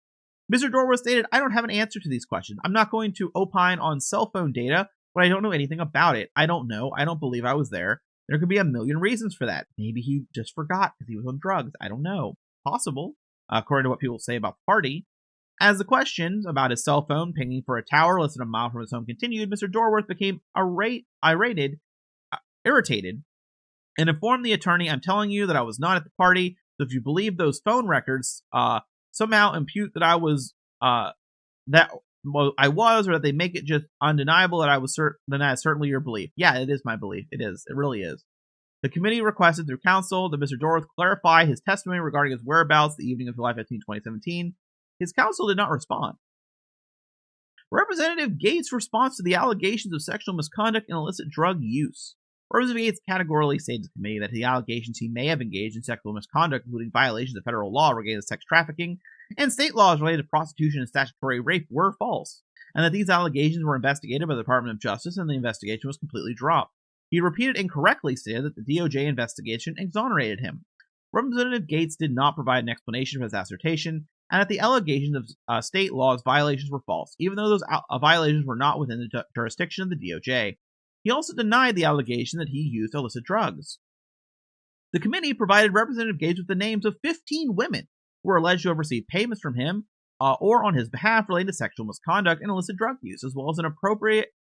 Mr. Dorworth stated, "I don't have an answer to these questions. I'm not going to opine on cell phone data, but I don't know anything about it. I don't know. I don't believe I was there. There could be a million reasons for that. Maybe he just forgot because he was on drugs. I don't know. Possible, according to what people say about the party." As the questions about his cell phone pinging for a tower less than a mile from his home continued, Mr. Dorworth became irritated, and informed the attorney, "I'm telling you that I was not at the party, so if you believe those phone records, somehow impute that I was, or that they make it just undeniable that I was certain, then that is certainly your belief." Yeah, it is my belief. It is. It really is. The committee requested through counsel that Mr. Dorworth clarify his testimony regarding his whereabouts the evening of July 15, 2017. His counsel did not respond. Representative Gaetz' response to the allegations of sexual misconduct and illicit drug use. Representative Gaetz categorically stated to the committee that the allegations he may have engaged in sexual misconduct, including violations of federal law related to sex trafficking and state laws related to prostitution and statutory rape, were false, and that these allegations were investigated by the Department of Justice and the investigation was completely dropped. He repeated incorrectly stated that the DOJ investigation exonerated him. Representative Gaetz did not provide an explanation for his assertion, and that the allegations of state laws violations were false, even though those violations were not within the jurisdiction of the DOJ. He also denied the allegation that he used illicit drugs. The committee provided Representative Gaetz with the names of 15 women who were alleged to have received payments from him or on his behalf related to sexual misconduct and illicit drug use, as well as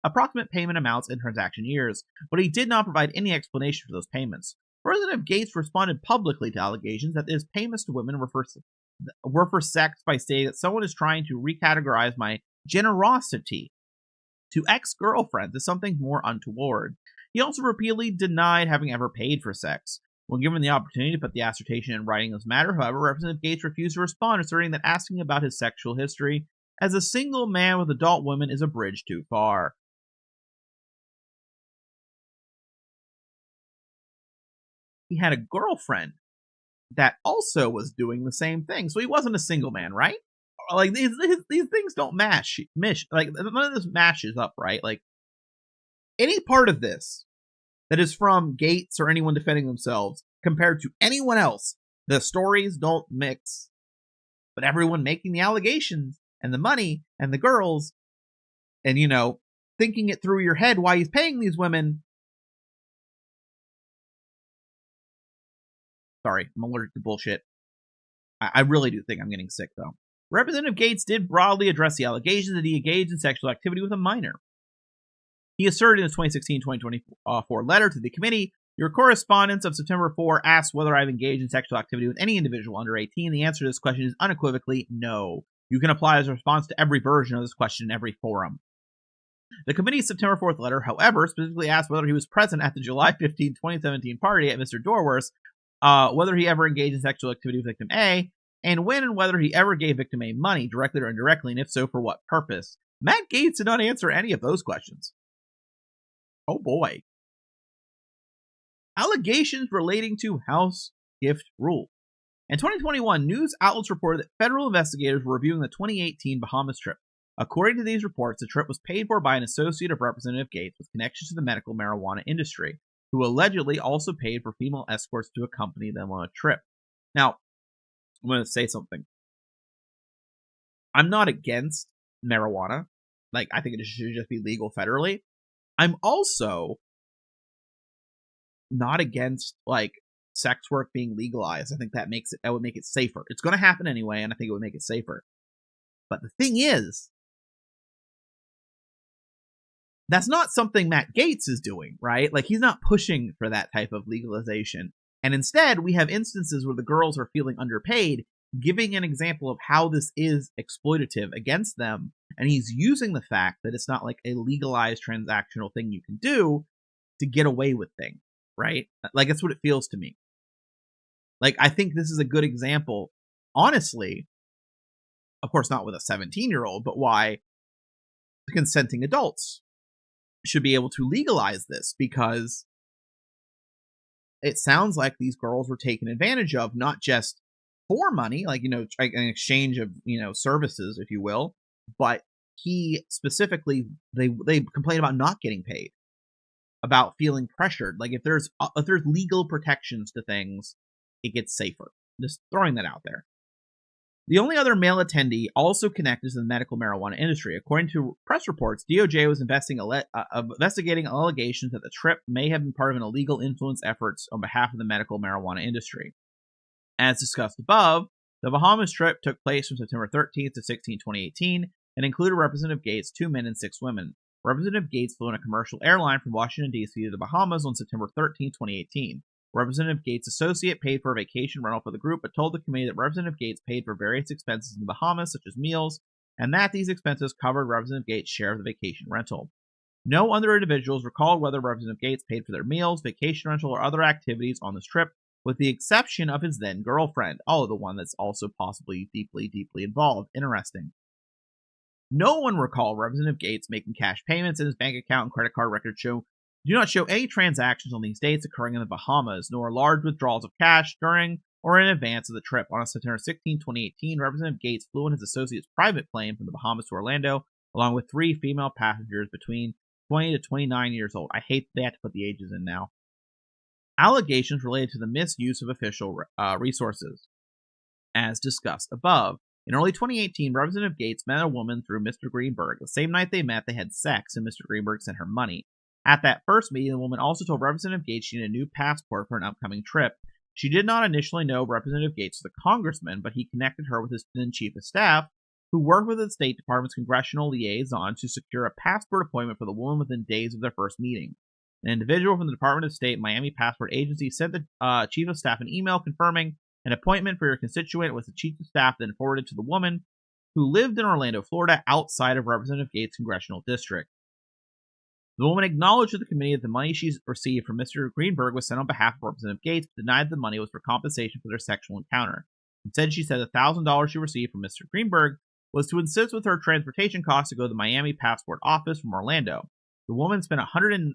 approximate payment amounts and transaction years, but he did not provide any explanation for those payments. Representative Gaetz responded publicly to allegations that his payments to women were for sex by stating that someone is trying to recategorize my generosity to ex-girlfriends as something more untoward. He also repeatedly denied having ever paid for sex. When given the opportunity to put the assertion in writing of this matter, however, Representative Gaetz refused to respond, asserting that asking about his sexual history as a single man with adult women is a bridge too far. He had a girlfriend that also was doing the same thing, so he wasn't a single man, right? Like, these things don't like, none of this matches up, right? Like, any part of this that is from Gaetz or anyone defending themselves compared to anyone else. The stories don't mix. But everyone making the allegations and the money and the girls and, thinking it through your head why he's paying these women. Sorry, I'm allergic to bullshit. I really do think I'm getting sick, though. Representative Gaetz did broadly address the allegations that he engaged in sexual activity with a minor. He asserted in his 2016-2024 letter to the committee, your correspondence of September 4 asks whether I've engaged in sexual activity with any individual under 18. The answer to this question is unequivocally no. You can apply as a response to every version of this question in every forum. The committee's September 4th letter, however, specifically asked whether he was present at the July 15, 2017 party at Mr. Dorworth's, whether he ever engaged in sexual activity with victim A, and when and whether he ever gave victim A money, directly or indirectly, and if so, for what purpose. Matt Gaetz did not answer any of those questions. Oh boy. Allegations relating to house gift rule. In 2021, news outlets reported that federal investigators were reviewing the 2018 Bahamas trip. According to these reports, the trip was paid for by an associate of Representative Gaetz with connections to the medical marijuana industry, who allegedly also paid for female escorts to accompany them on a trip. Now, I'm going to say something. I'm not against marijuana. I think it should just be legal federally. I'm also not against, sex work being legalized. I think that would make it safer. It's going to happen anyway, and I think it would make it safer. But the thing is, that's not something Matt Gaetz is doing, right? He's not pushing for that type of legalization. And instead, we have instances where the girls are feeling underpaid, giving an example of how this is exploitative against them. And he's using the fact that it's not a legalized transactional thing you can do to get away with things, right? That's what it feels to me. I think this is a good example, honestly, of course, not with a 17-year-old, but why consenting adults should be able to legalize this, because it sounds like these girls were taken advantage of, not just for money, an exchange of, services, if you will, but he specifically, they complain about not getting paid, about feeling pressured. If there's legal protections to things, it gets safer. Just throwing that out there. The only other male attendee also connected to the medical marijuana industry. According to press reports, DOJ was investigating allegations that the trip may have been part of an illegal influence efforts on behalf of the medical marijuana industry. As discussed above, the Bahamas trip took place from September 13th to 16, 2018, and included Representative Gaetz, 2 men and 6 women. Representative Gaetz flew on a commercial airline from Washington, D.C. to the Bahamas on September 13, 2018. Representative Gaetz' associate paid for a vacation rental for the group, but told the committee that Representative Gaetz paid for various expenses in the Bahamas, such as meals, and that these expenses covered Representative Gaetz' share of the vacation rental. No other individuals recalled whether Representative Gaetz paid for their meals, vacation rental, or other activities on this trip, with the exception of his then-girlfriend. Oh, the one that's also possibly deeply, deeply involved. Interesting. No one recalled Representative Gaetz making cash payments, and his bank account and credit card records do not show any transactions on these dates occurring in the Bahamas, nor large withdrawals of cash during or in advance of the trip. On September 16, 2018, Representative Gaetz flew in his associate's private plane from the Bahamas to Orlando, along with 3 female passengers between 20 to 29 years old. I hate that they have to put the ages in now. Allegations related to the misuse of official resources. As discussed above, in early 2018, Representative Gaetz met a woman through Mr. Greenberg. The same night they met, they had sex, and Mr. Greenberg sent her money. At that first meeting, the woman also told Representative Gaetz she needed a new passport for an upcoming trip. She did not initially know Representative Gaetz was a congressman, but he connected her with his then chief of staff, who worked with the State Department's congressional liaison to secure a passport appointment for the woman within days of their first meeting. An individual from the Department of State Miami Passport Agency sent the chief of staff an email confirming an appointment for your constituent, with the chief of staff then forwarded to the woman, who lived in Orlando, Florida, outside of Representative Gaetz' congressional district. The woman acknowledged to the committee that the money she received from Mr. Greenberg was sent on behalf of Representative Gaetz, but denied the money was for compensation for their sexual encounter. Instead, she said the $1,000 she received from Mr. Greenberg was to assist with her transportation costs to go to the Miami passport office from Orlando. The woman spent $195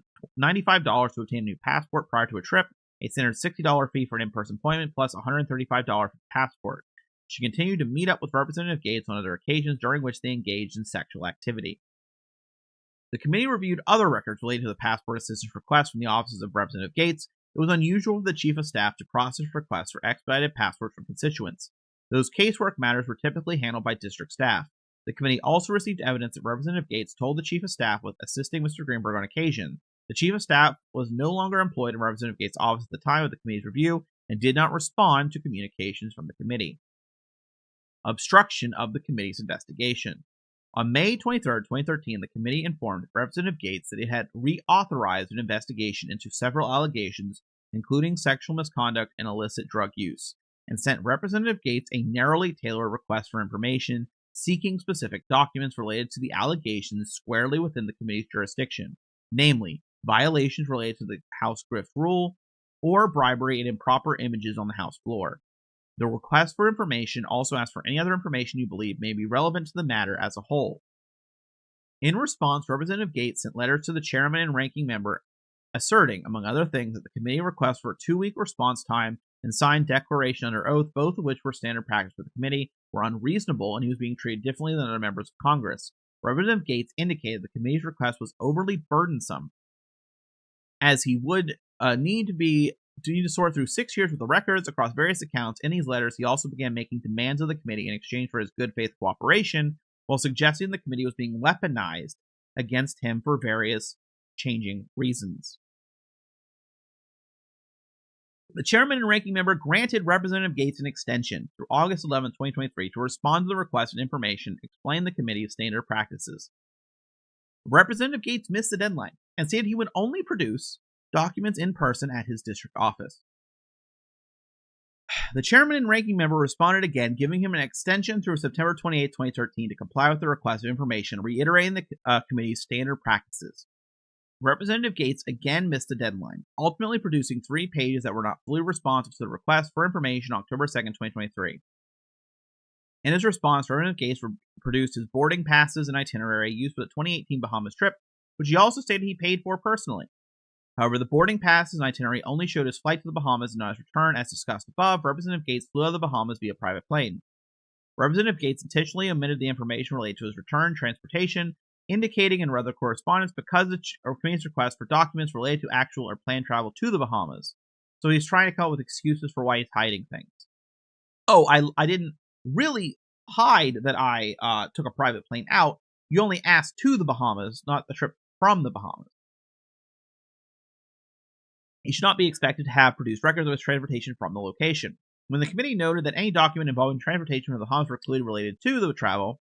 to obtain a new passport prior to a trip, a standard $60 fee for an in-person appointment, plus $135 for the passport. She continued to meet up with Representative Gaetz on other occasions, during which they engaged in sexual activity. The committee reviewed other records related to the passport assistance request from the offices of Representative Gaetz, it was unusual for the Chief of Staff to process requests for expedited passports from constituents. Those casework matters were typically handled by district staff. The committee also received evidence that Representative Gaetz told the Chief of Staff with assisting Mr. Greenberg on occasion. The Chief of Staff was no longer employed in Representative Gaetz' office at the time of the committee's review and did not respond to communications from the committee. Obstruction of the committee's investigation. On May 23, 2013, the committee informed Representative Gaetz that it had reauthorized an investigation into several allegations, including sexual misconduct and illicit drug use, and sent Representative Gaetz a narrowly tailored request for information seeking specific documents related to the allegations squarely within the committee's jurisdiction, namely, violations related to the House Grift Rule or bribery and improper images on the House floor. The request for information also asks for any other information you believe may be relevant to the matter as a whole. In response, Representative Gaetz sent letters to the chairman and ranking member asserting, among other things, that the committee request for a 2-week response time and signed declaration under oath, both of which were standard practice for the committee, were unreasonable and he was being treated differently than other members of Congress. Representative Gaetz indicated the committee's request was overly burdensome, as he would need to sort through 6 years worth of records across various accounts. In these letters, he also began making demands of the committee in exchange for his good faith cooperation, while suggesting the committee was being weaponized against him for various changing reasons. The chairman and ranking member granted Representative Gaetz an extension through August 11, 2023 to respond to the request and information, explain the committee's standard practices. Representative Gaetz missed the deadline and stated he would only produce documents in person at his district office. The chairman and ranking member responded again, giving him an extension through September 28, 2013 to comply with the request of information, reiterating the committee's standard practices. Representative Gaetz again missed the deadline, ultimately producing 3 pages that were not fully responsive to the request for information on October 2, 2023. In his response, Representative Gaetz produced his boarding passes and itinerary used for the 2018 Bahamas trip, which he also stated he paid for personally. However, the boarding passes and itinerary only showed his flight to the Bahamas and not his return. As discussed above, Representative Gaetz flew out of the Bahamas via private plane. Representative Gaetz intentionally omitted the information related to his return transportation, indicating in rather correspondence because the committee's request for documents related to actual or planned travel to the Bahamas. So he's trying to come up with excuses for why he's hiding things. Oh, I didn't really hide that I took a private plane out. You only asked to the Bahamas, not the trip from the Bahamas. He should not be expected to have produced records of his transportation from the location. When the committee noted that any document involving transportation from the Bahamas were clearly related to the travel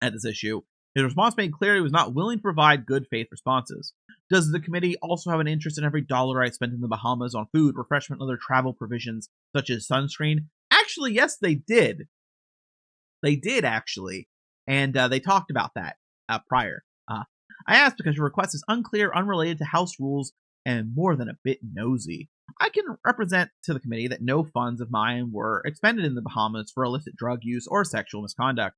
at this issue, his response made clear he was not willing to provide good faith responses. Does the committee also have an interest in every dollar I spent in the Bahamas on food, refreshment, and other travel provisions, such as sunscreen? Actually, yes, they did. They did, actually. And they talked about that prior. I asked because your request is unclear, unrelated to House rules, and more than a bit nosy. I can represent to the committee that no funds of mine were expended in the Bahamas for illicit drug use or sexual misconduct.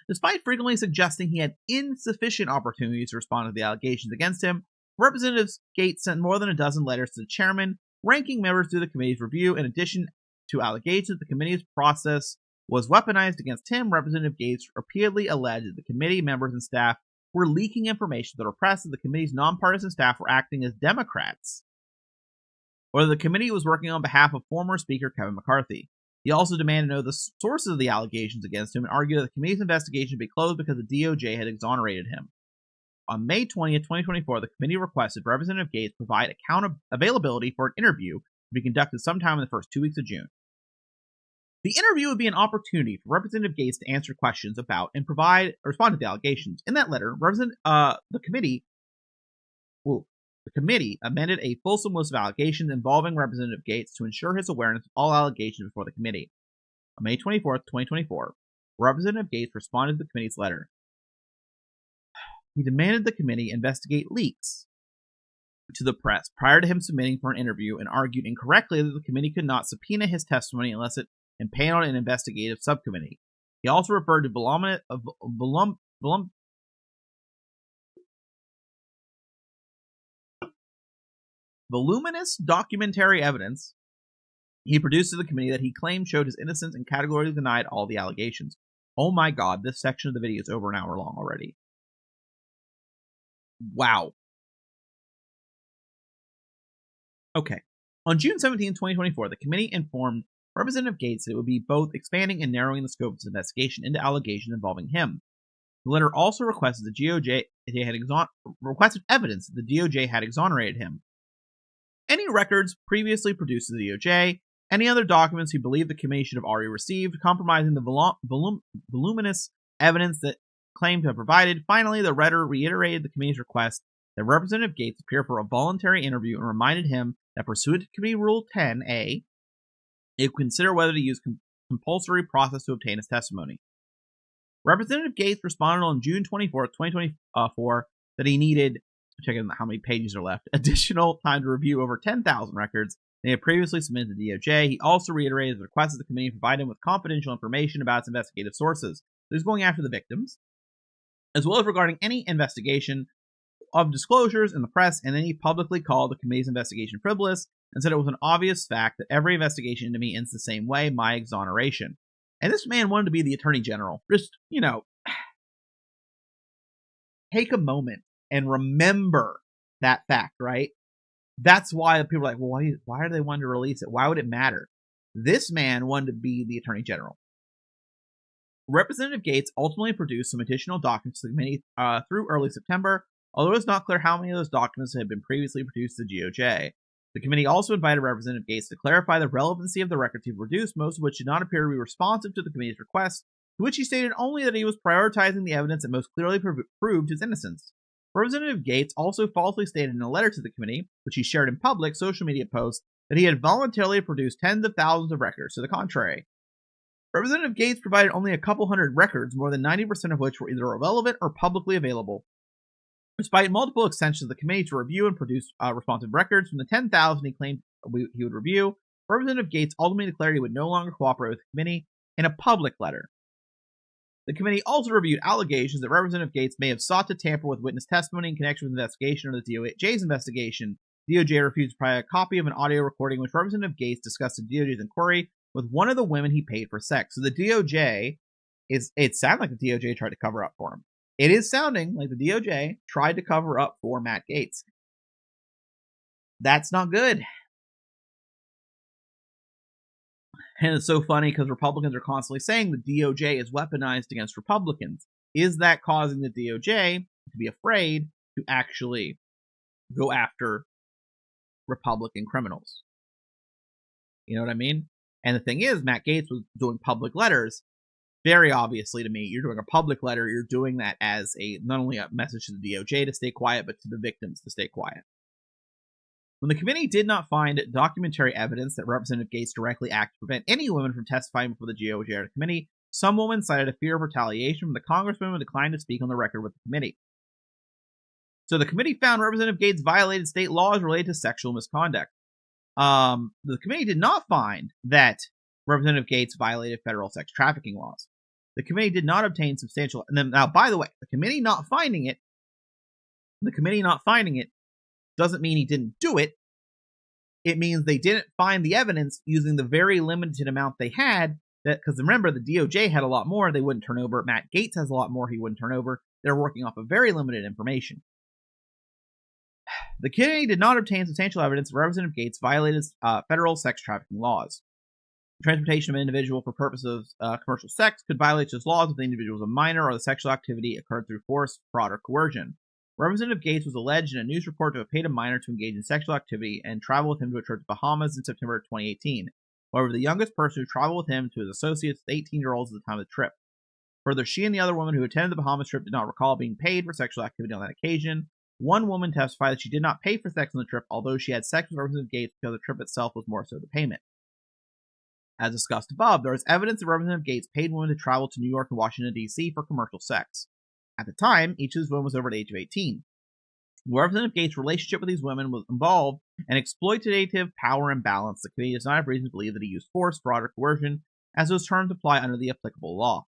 Despite frequently suggesting he had insufficient opportunities to respond to the allegations against him, Representative Gaetz sent more than a dozen letters to the chairman, ranking members through the committee's review. In addition to allegations, the committee's process was weaponized against him. Representative Gaetz repeatedly alleged that the committee members and staff were leaking information to the press that the committee's nonpartisan staff were acting as Democrats, or that the committee was working on behalf of former Speaker Kevin McCarthy. He also demanded to know the sources of the allegations against him and argued that the committee's investigation be closed because the DOJ had exonerated him. On May 20, 2024, the committee requested Representative Gaetz provide availability for an interview to be conducted sometime in the first 2 weeks of June. The interview would be an opportunity for Representative Gaetz to answer questions about and respond to the allegations. In that letter, the committee amended a fulsome list of allegations involving Representative Gaetz to ensure his awareness of all allegations before the committee. On May 24, 2024, Representative Gaetz responded to the committee's letter. He demanded the committee investigate leaks to the press prior to him submitting for an interview and argued incorrectly that the committee could not subpoena his testimony unless it impaneled an investigative subcommittee. He also referred to voluminous documentary evidence he produced to the committee that he claimed showed his innocence and categorically denied all the allegations. Oh my god, this section of the video is over an hour long already. Wow. Okay. On June 17, 2024, the committee informed Representative Gaetz that it would be both expanding and narrowing the scope of its investigation into allegations involving him. The letter also requested the DOJ requested evidence that the DOJ had exonerated him. Any records previously produced to the DOJ, any other documents he believed the committee should have already received, compromising the voluminous evidence that claimed to have provided. Finally, the letter reiterated the committee's request that Representative Gaetz appear for a voluntary interview and reminded him that pursuant to Committee Rule 10A, it would consider whether to use compulsory process to obtain his testimony. Representative Gaetz responded on June 24, 2024, that he needed, checking how many pages are left, additional time to review over 10,000 records they had previously submitted to the DOJ. He also reiterated the request that the committee provide him with confidential information about its investigative sources. So he's going after the victims, as well as regarding any investigation of disclosures in the press, and then he publicly called the committee's investigation frivolous and said it was an obvious fact that every investigation into me ends the same way, my exoneration. And this man wanted to be the attorney general. Just, take a moment and remember that fact, right? That's why people are like, well, why are they wanting to release it? Why would it matter? This man wanted to be the attorney general. Representative Gaetz ultimately produced some additional documents to the committee through early September, although it's not clear how many of those documents had been previously produced to the DOJ. The committee also invited Representative Gaetz to clarify the relevancy of the records he produced, most of which did not appear to be responsive to the committee's request, to which he stated only that he was prioritizing the evidence that most clearly proved his innocence. Representative Gaetz also falsely stated in a letter to the committee, which he shared in public social media posts, that he had voluntarily produced tens of thousands of records. To the contrary, Representative Gaetz provided only a couple hundred records, more than 90% of which were either irrelevant or publicly available. Despite multiple extensions of the committee to review and produce responsive records from the 10,000 he claimed he would review, Representative Gaetz ultimately declared he would no longer cooperate with the committee in a public letter. The committee also reviewed allegations that Representative Gaetz may have sought to tamper with witness testimony in connection with the investigation or the DOJ's investigation. DOJ refused to provide a copy of an audio recording in which Representative Gaetz discussed the DOJ's inquiry with one of the women he paid for sex. So the DOJ it sounded like the DOJ tried to cover up for him. It is sounding like the DOJ tried to cover up for Matt Gaetz. That's not good. And it's so funny because Republicans are constantly saying the DOJ is weaponized against Republicans. Is that causing the DOJ to be afraid to actually go after Republican criminals? You know what I mean? And the thing is, Matt Gaetz was doing public letters. Very obviously to me, you're doing a public letter, you're doing that as not only a message to the DOJ to stay quiet, but to the victims to stay quiet. When the committee did not find documentary evidence that Representative Gaetz directly acted to prevent any women from testifying before the DOJ or the committee, some women cited a fear of retaliation from the congresswoman and declined to speak on the record with the committee. So the committee found Representative Gaetz violated state laws related to sexual misconduct. The committee did not find that Representative Gaetz violated federal sex trafficking laws. The committee did not obtain substantial. Now, by the way, the committee not finding it doesn't mean he didn't do it. It means they didn't find the evidence using the very limited amount they had. Because remember, the DOJ had a lot more they wouldn't turn over. Matt Gaetz has a lot more he wouldn't turn over. They're working off of very limited information. The committee did not obtain substantial evidence that Representative Gaetz violated federal sex trafficking laws. Transportation of an individual for purposes of commercial sex could violate those laws if the individual was a minor or the sexual activity occurred through force, fraud, or coercion. Representative Gaetz was alleged in a news report to have paid a minor to engage in sexual activity and travel with him to a trip to Bahamas in September of 2018. However, the youngest person who traveled with him to his associates was 18-year-olds at the time of the trip. Further, she and the other woman who attended the Bahamas trip did not recall being paid for sexual activity on that occasion. One woman testified that she did not pay for sex on the trip, although she had sex with Representative Gaetz because the trip itself was more so the payment. As discussed above, there is evidence that Representative Gaetz paid women to travel to New York and Washington, D.C. for commercial sex. At the time, each of these women was over the age of 18. Representative Gaetz' relationship with these women was involved in exploitative power imbalance. The committee does not have reason to believe that he used force, fraud, or coercion, as those terms apply under the applicable law.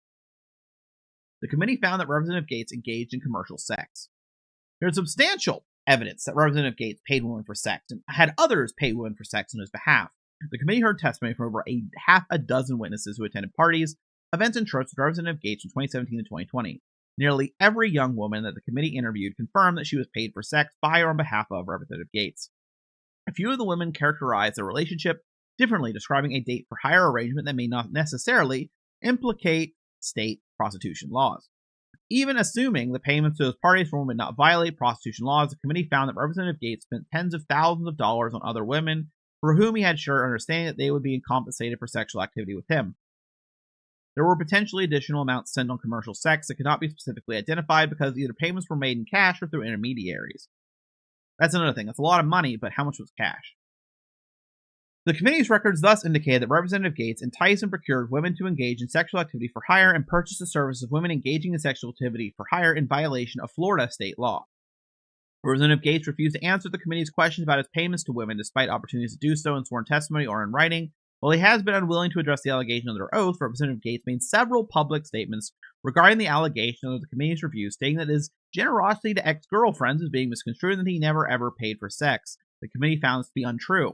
The committee found that Representative Gaetz engaged in commercial sex. There is substantial evidence that Representative Gaetz paid women for sex and had others pay women for sex on his behalf. The committee heard testimony from over half a dozen witnesses who attended parties, events, and trips with Representative Gaetz from 2017 to 2020. Nearly every young woman that the committee interviewed confirmed that she was paid for sex by or on behalf of Representative Gaetz. A few of the women characterized their relationship differently, describing a date for hire arrangement that may not necessarily implicate state prostitution laws. Even assuming the payments to those parties for women not violate prostitution laws, the committee found that Representative Gaetz spent tens of thousands of dollars on other women for whom he had sure understanding that they would be compensated for sexual activity with him. There were potentially additional amounts spent on commercial sex that could not be specifically identified because either payments were made in cash or through intermediaries. That's another thing. That's a lot of money, but how much was cash? The committee's records thus indicated that Representative Gaetz enticed and procured women to engage in sexual activity for hire and purchased the services of women engaging in sexual activity for hire in violation of Florida state law. Representative Gaetz refused to answer the committee's questions about his payments to women despite opportunities to do so in sworn testimony or in writing. While he has been unwilling to address the allegation under oath, Representative Gaetz made several public statements regarding the allegation under the committee's review, stating that his generosity to ex-girlfriends is being misconstrued and that he never ever paid for sex. The committee found this to be untrue.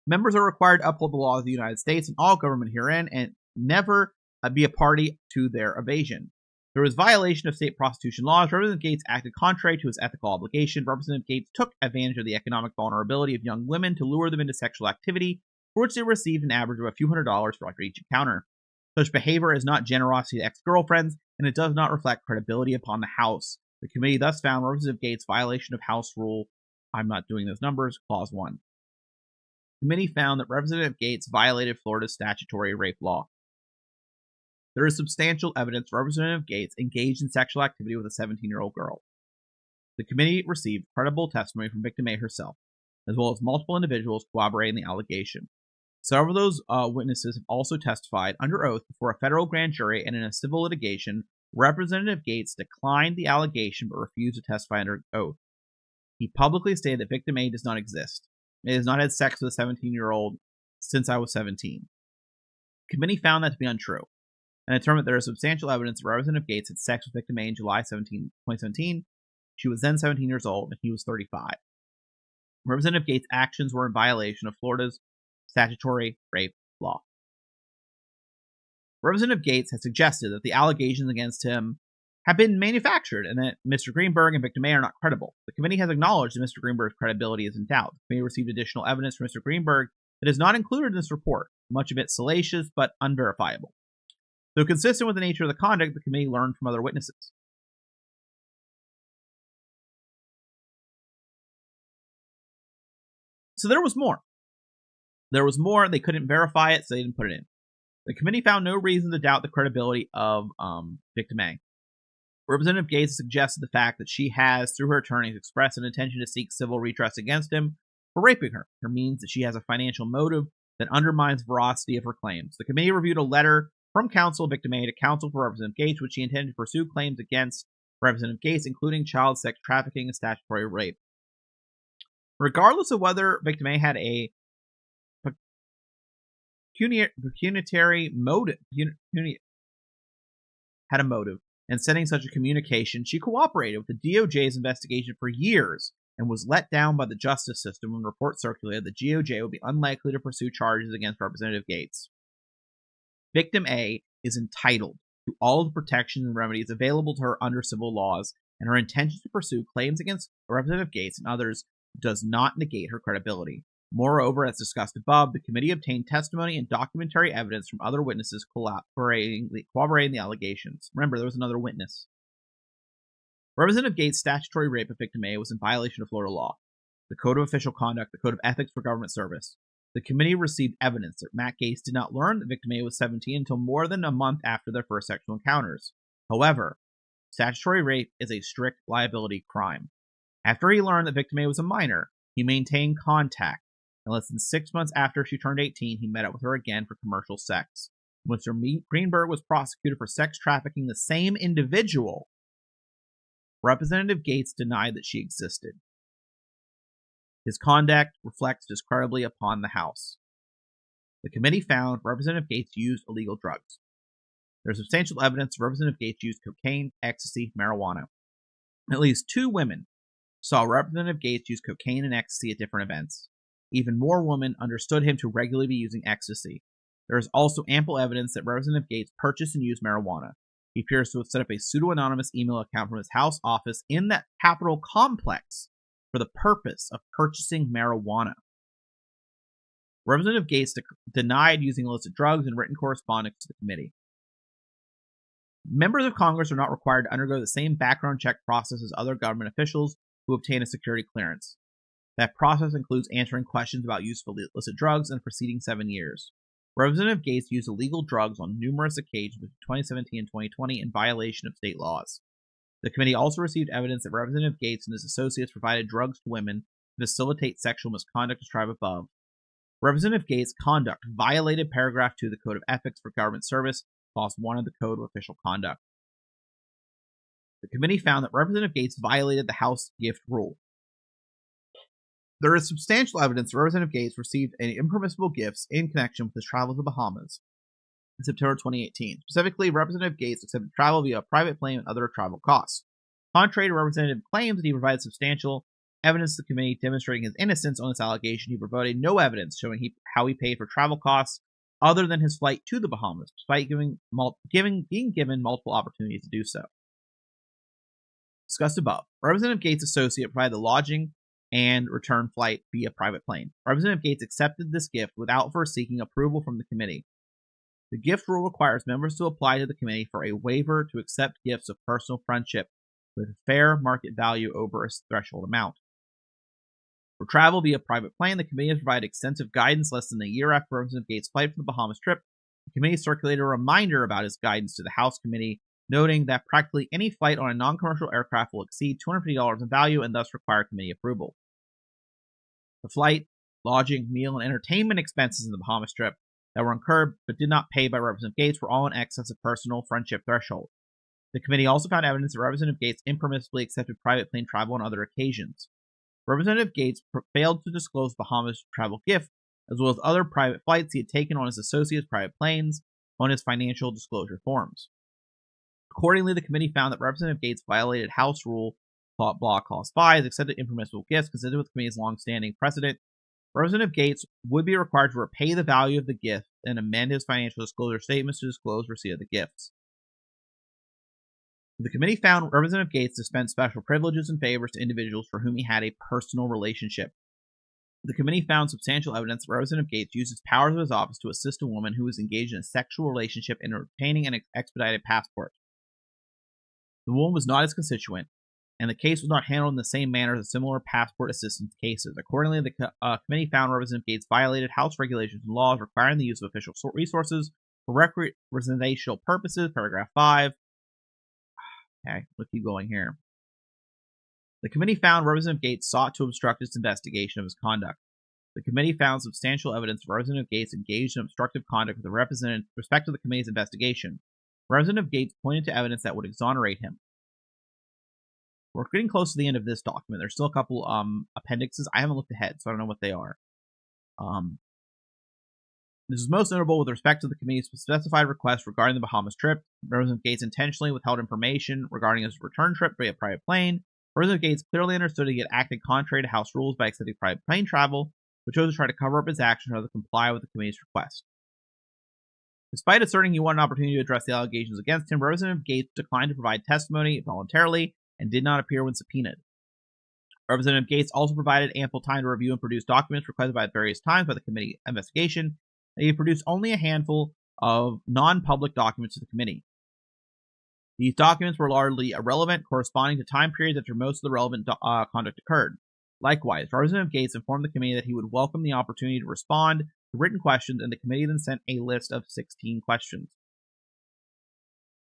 Members are required to uphold the laws of the United States and all government herein and never be a party to their evasion. There was violation of state prostitution laws. Representative Gaetz acted contrary to his ethical obligation. Representative Gaetz took advantage of the economic vulnerability of young women to lure them into sexual activity, for which they received an average of a few $100s for each encounter. Such behavior is not generosity to ex-girlfriends, and it does not reflect credibility upon the House. The committee thus found Representative Gaetz' violation of House Rule, I'm not doing those numbers, Clause 1. The committee found that Representative Gaetz violated Florida's statutory rape law. There is substantial evidence Representative Gaetz engaged in sexual activity with a 17-year-old girl. The committee received credible testimony from victim A herself, as well as multiple individuals corroborating the allegation. Several of those witnesses have also testified under oath before a federal grand jury, and in a civil litigation, Representative Gaetz declined the allegation but refused to testify under oath. He publicly stated that victim A does not exist. It has not had sex with a 17-year-old since I was 17. The committee found that to be untrue, and determined that there is substantial evidence that Representative Gaetz had sex with victim A in July 2017. She was then 17 years old, and he was 35. Representative Gaetz' actions were in violation of Florida's statutory rape law. Representative Gaetz has suggested that the allegations against him have been manufactured and that Mr. Greenberg and victim A are not credible. The committee has acknowledged that Mr. Greenberg's credibility is in doubt. The committee received additional evidence from Mr. Greenberg that is not included in this report, much of it salacious but unverifiable. Though consistent with the nature of the conduct, the committee learned from other witnesses. So there was more. There was more. They couldn't verify it, so they didn't put it in. The committee found no reason to doubt the credibility of victim A. Representative Gaetz suggested the fact that she has, through her attorneys, expressed an intention to seek civil redress against him for raping her. It means that she has a financial motive that undermines the veracity of her claims. The committee reviewed a letter from counsel victim A to counsel for Representative Gaetz, which she intended to pursue claims against Representative Gaetz, including child sex trafficking and statutory rape. Regardless of whether victim A had a pecuniary motive, in sending such a communication, she cooperated with the DOJ's investigation for years and was let down by the justice system when reports circulated that DOJ would be unlikely to pursue charges against Representative Gaetz. Victim A is entitled to all the protections and remedies available to her under civil laws, and her intention to pursue claims against Representative Gaetz and others does not negate her credibility. Moreover, as discussed above, the committee obtained testimony and documentary evidence from other witnesses corroborating the allegations. Remember, there was another witness. Representative Gaetz' statutory rape of victim A was in violation of Florida law, the Code of Official Conduct, the Code of Ethics for Government Service. The committee received evidence that Matt Gaetz did not learn that victim A was 17 until more than a month after their first sexual encounters. However, statutory rape is a strict liability crime. After he learned that victim A was a minor, he maintained contact. And less than 6 months after she turned 18, he met up with her again for commercial sex. When Mr. Greenberg was prosecuted for sex trafficking the same individual, Representative Gaetz denied that she existed. His conduct reflects discreditably upon the House. The committee found Representative Gaetz used illegal drugs. There is substantial evidence Representative Gaetz used cocaine, ecstasy, marijuana. At least 2 women saw Representative Gaetz use cocaine and ecstasy at different events. Even more women understood him to regularly be using ecstasy. There is also ample evidence that Representative Gaetz purchased and used marijuana. He appears to have set up a pseudo-anonymous email account from his house office in that Capitol complex for the purpose of purchasing marijuana. Representative Gaetz denied using illicit drugs in written correspondence to the committee. Members of Congress are not required to undergo the same background check process as other government officials who obtain a security clearance. That process includes answering questions about use of illicit drugs in the preceding 7 years. Representative Gaetz used illegal drugs on numerous occasions between 2017 and 2020 in violation of state laws. The committee also received evidence that Representative Gaetz and his associates provided drugs to women to facilitate sexual misconduct described above. Representative Gaetz' conduct violated paragraph 2 of the Code of Ethics for Government Service, clause 1 of the Code of Official Conduct. The committee found that Representative Gaetz violated the House gift rule. There is substantial evidence that Representative Gaetz received impermissible gifts in connection with his travel to the Bahamas in September 2018. Specifically, Representative Gaetz accepted travel via a private plane and other travel costs. Contrary to Representative claims that he provided substantial evidence to the committee demonstrating his innocence on this allegation, he provided no evidence showing how he paid for travel costs other than his flight to the Bahamas, despite being given multiple opportunities to do so. Discussed above, Representative Gaetz' associate provided the lodging and return flight via private plane. Representative Gaetz accepted this gift without first seeking approval from the committee. The gift rule requires members to apply to the committee for a waiver to accept gifts of personal friendship with a fair market value over a threshold amount. For travel via private plane, the committee has provided extensive guidance less than a year after Representative Gaetz' flight for the Bahamas trip. The committee circulated a reminder about his guidance to the House committee, noting that practically any flight on a non-commercial aircraft will exceed $250 in value and thus require committee approval. The flight, lodging, meal, and entertainment expenses in the Bahamas trip that were incurred but did not pay by Representative Gaetz were all in excess of personal friendship threshold. The committee also found evidence that Representative Gaetz impermissibly accepted private plane travel on other occasions. Representative Gaetz failed to disclose Bahamas travel gift, as well as other private flights he had taken on his associates' private planes, on his financial disclosure forms. Accordingly, the committee found that Representative Gaetz violated House Rule Law Clause 5, accepted impermissible gifts consistent with the committee's long-standing precedent. Representative Gaetz would be required to repay the value of the gift and amend his financial disclosure statements to disclose receipt of the gifts. The committee found Representative Gaetz dispensed special privileges and favors to individuals for whom he had a personal relationship. The committee found substantial evidence that Representative Gaetz used his powers of his office to assist a woman who was engaged in a sexual relationship in obtaining an expedited passport. The woman was not his constituent, and the case was not handled in the same manner as similar passport assistance cases. Accordingly, the committee found Representative Gaetz violated House regulations and laws requiring the use of official resources for representational purposes, paragraph 5. Okay, we'll keep going here. The committee found Representative Gaetz sought to obstruct its investigation of his conduct. The committee found substantial evidence that Representative Gaetz engaged in obstructive conduct with respect to the committee's investigation. Representative Gaetz pointed to evidence that would exonerate him. We're getting close to the end of this document. There's still a couple appendixes. I haven't looked ahead, so I don't know what they are. This is most notable with respect to the committee's specified request regarding the Bahamas trip. Representative Gaetz intentionally withheld information regarding his return trip via private plane. Representative Gaetz clearly understood he had acted contrary to House rules by accepting private plane travel, but chose to try to cover up his actions rather than comply with the committee's request. Despite asserting he wanted an opportunity to address the allegations against him, Representative Gaetz declined to provide testimony voluntarily and did not appear when subpoenaed. Representative Gaetz also provided ample time to review and produce documents requested by various times by the committee investigation. He produced only a handful of non-public documents to the committee. These documents were largely irrelevant, corresponding to time periods after most of the relevant conduct occurred. Likewise, Representative Gaetz informed the committee that he would welcome the opportunity to respond to written questions, and the committee then sent a list of 16 questions.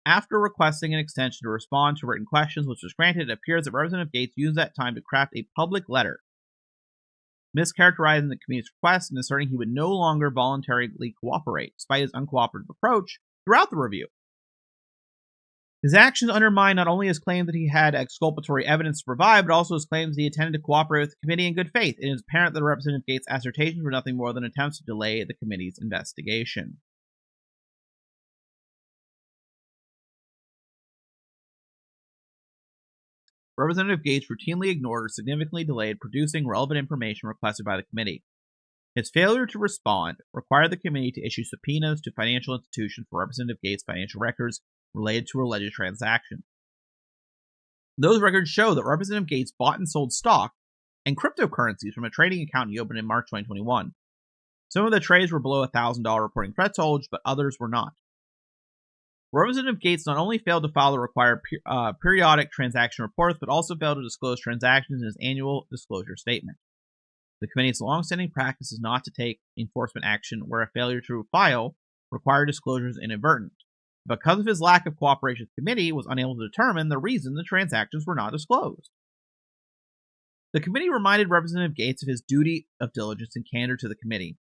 After requesting an extension to respond to written questions, which was granted, it appears that Representative Gaetz used that time to craft a public letter, mischaracterizing the committee's request and asserting he would no longer voluntarily cooperate, despite his uncooperative approach throughout the review. His actions undermine not only his claim that he had exculpatory evidence to provide, but also his claims that he intended to cooperate with the committee in good faith. It is apparent that Representative Gaetz' assertions were nothing more than attempts to delay the committee's investigation. Representative Gaetz routinely ignored or significantly delayed producing relevant information requested by the committee. His failure to respond required the committee to issue subpoenas to financial institutions for Representative Gaetz' financial records related to alleged transactions. Those records show that Representative Gaetz bought and sold stock and cryptocurrencies from a trading account he opened in March 2021. Some of the trades were below $1,000 reporting thresholds, but others were not. Representative Gaetz not only failed to file the required periodic transaction reports, but also failed to disclose transactions in his annual disclosure statement. The committee's longstanding practice is not to take enforcement action where a failure to file required disclosures is inadvertent. Because of his lack of cooperation, the committee was unable to determine the reason the transactions were not disclosed. The committee reminded Representative Gaetz of his duty of diligence and candor to the committee.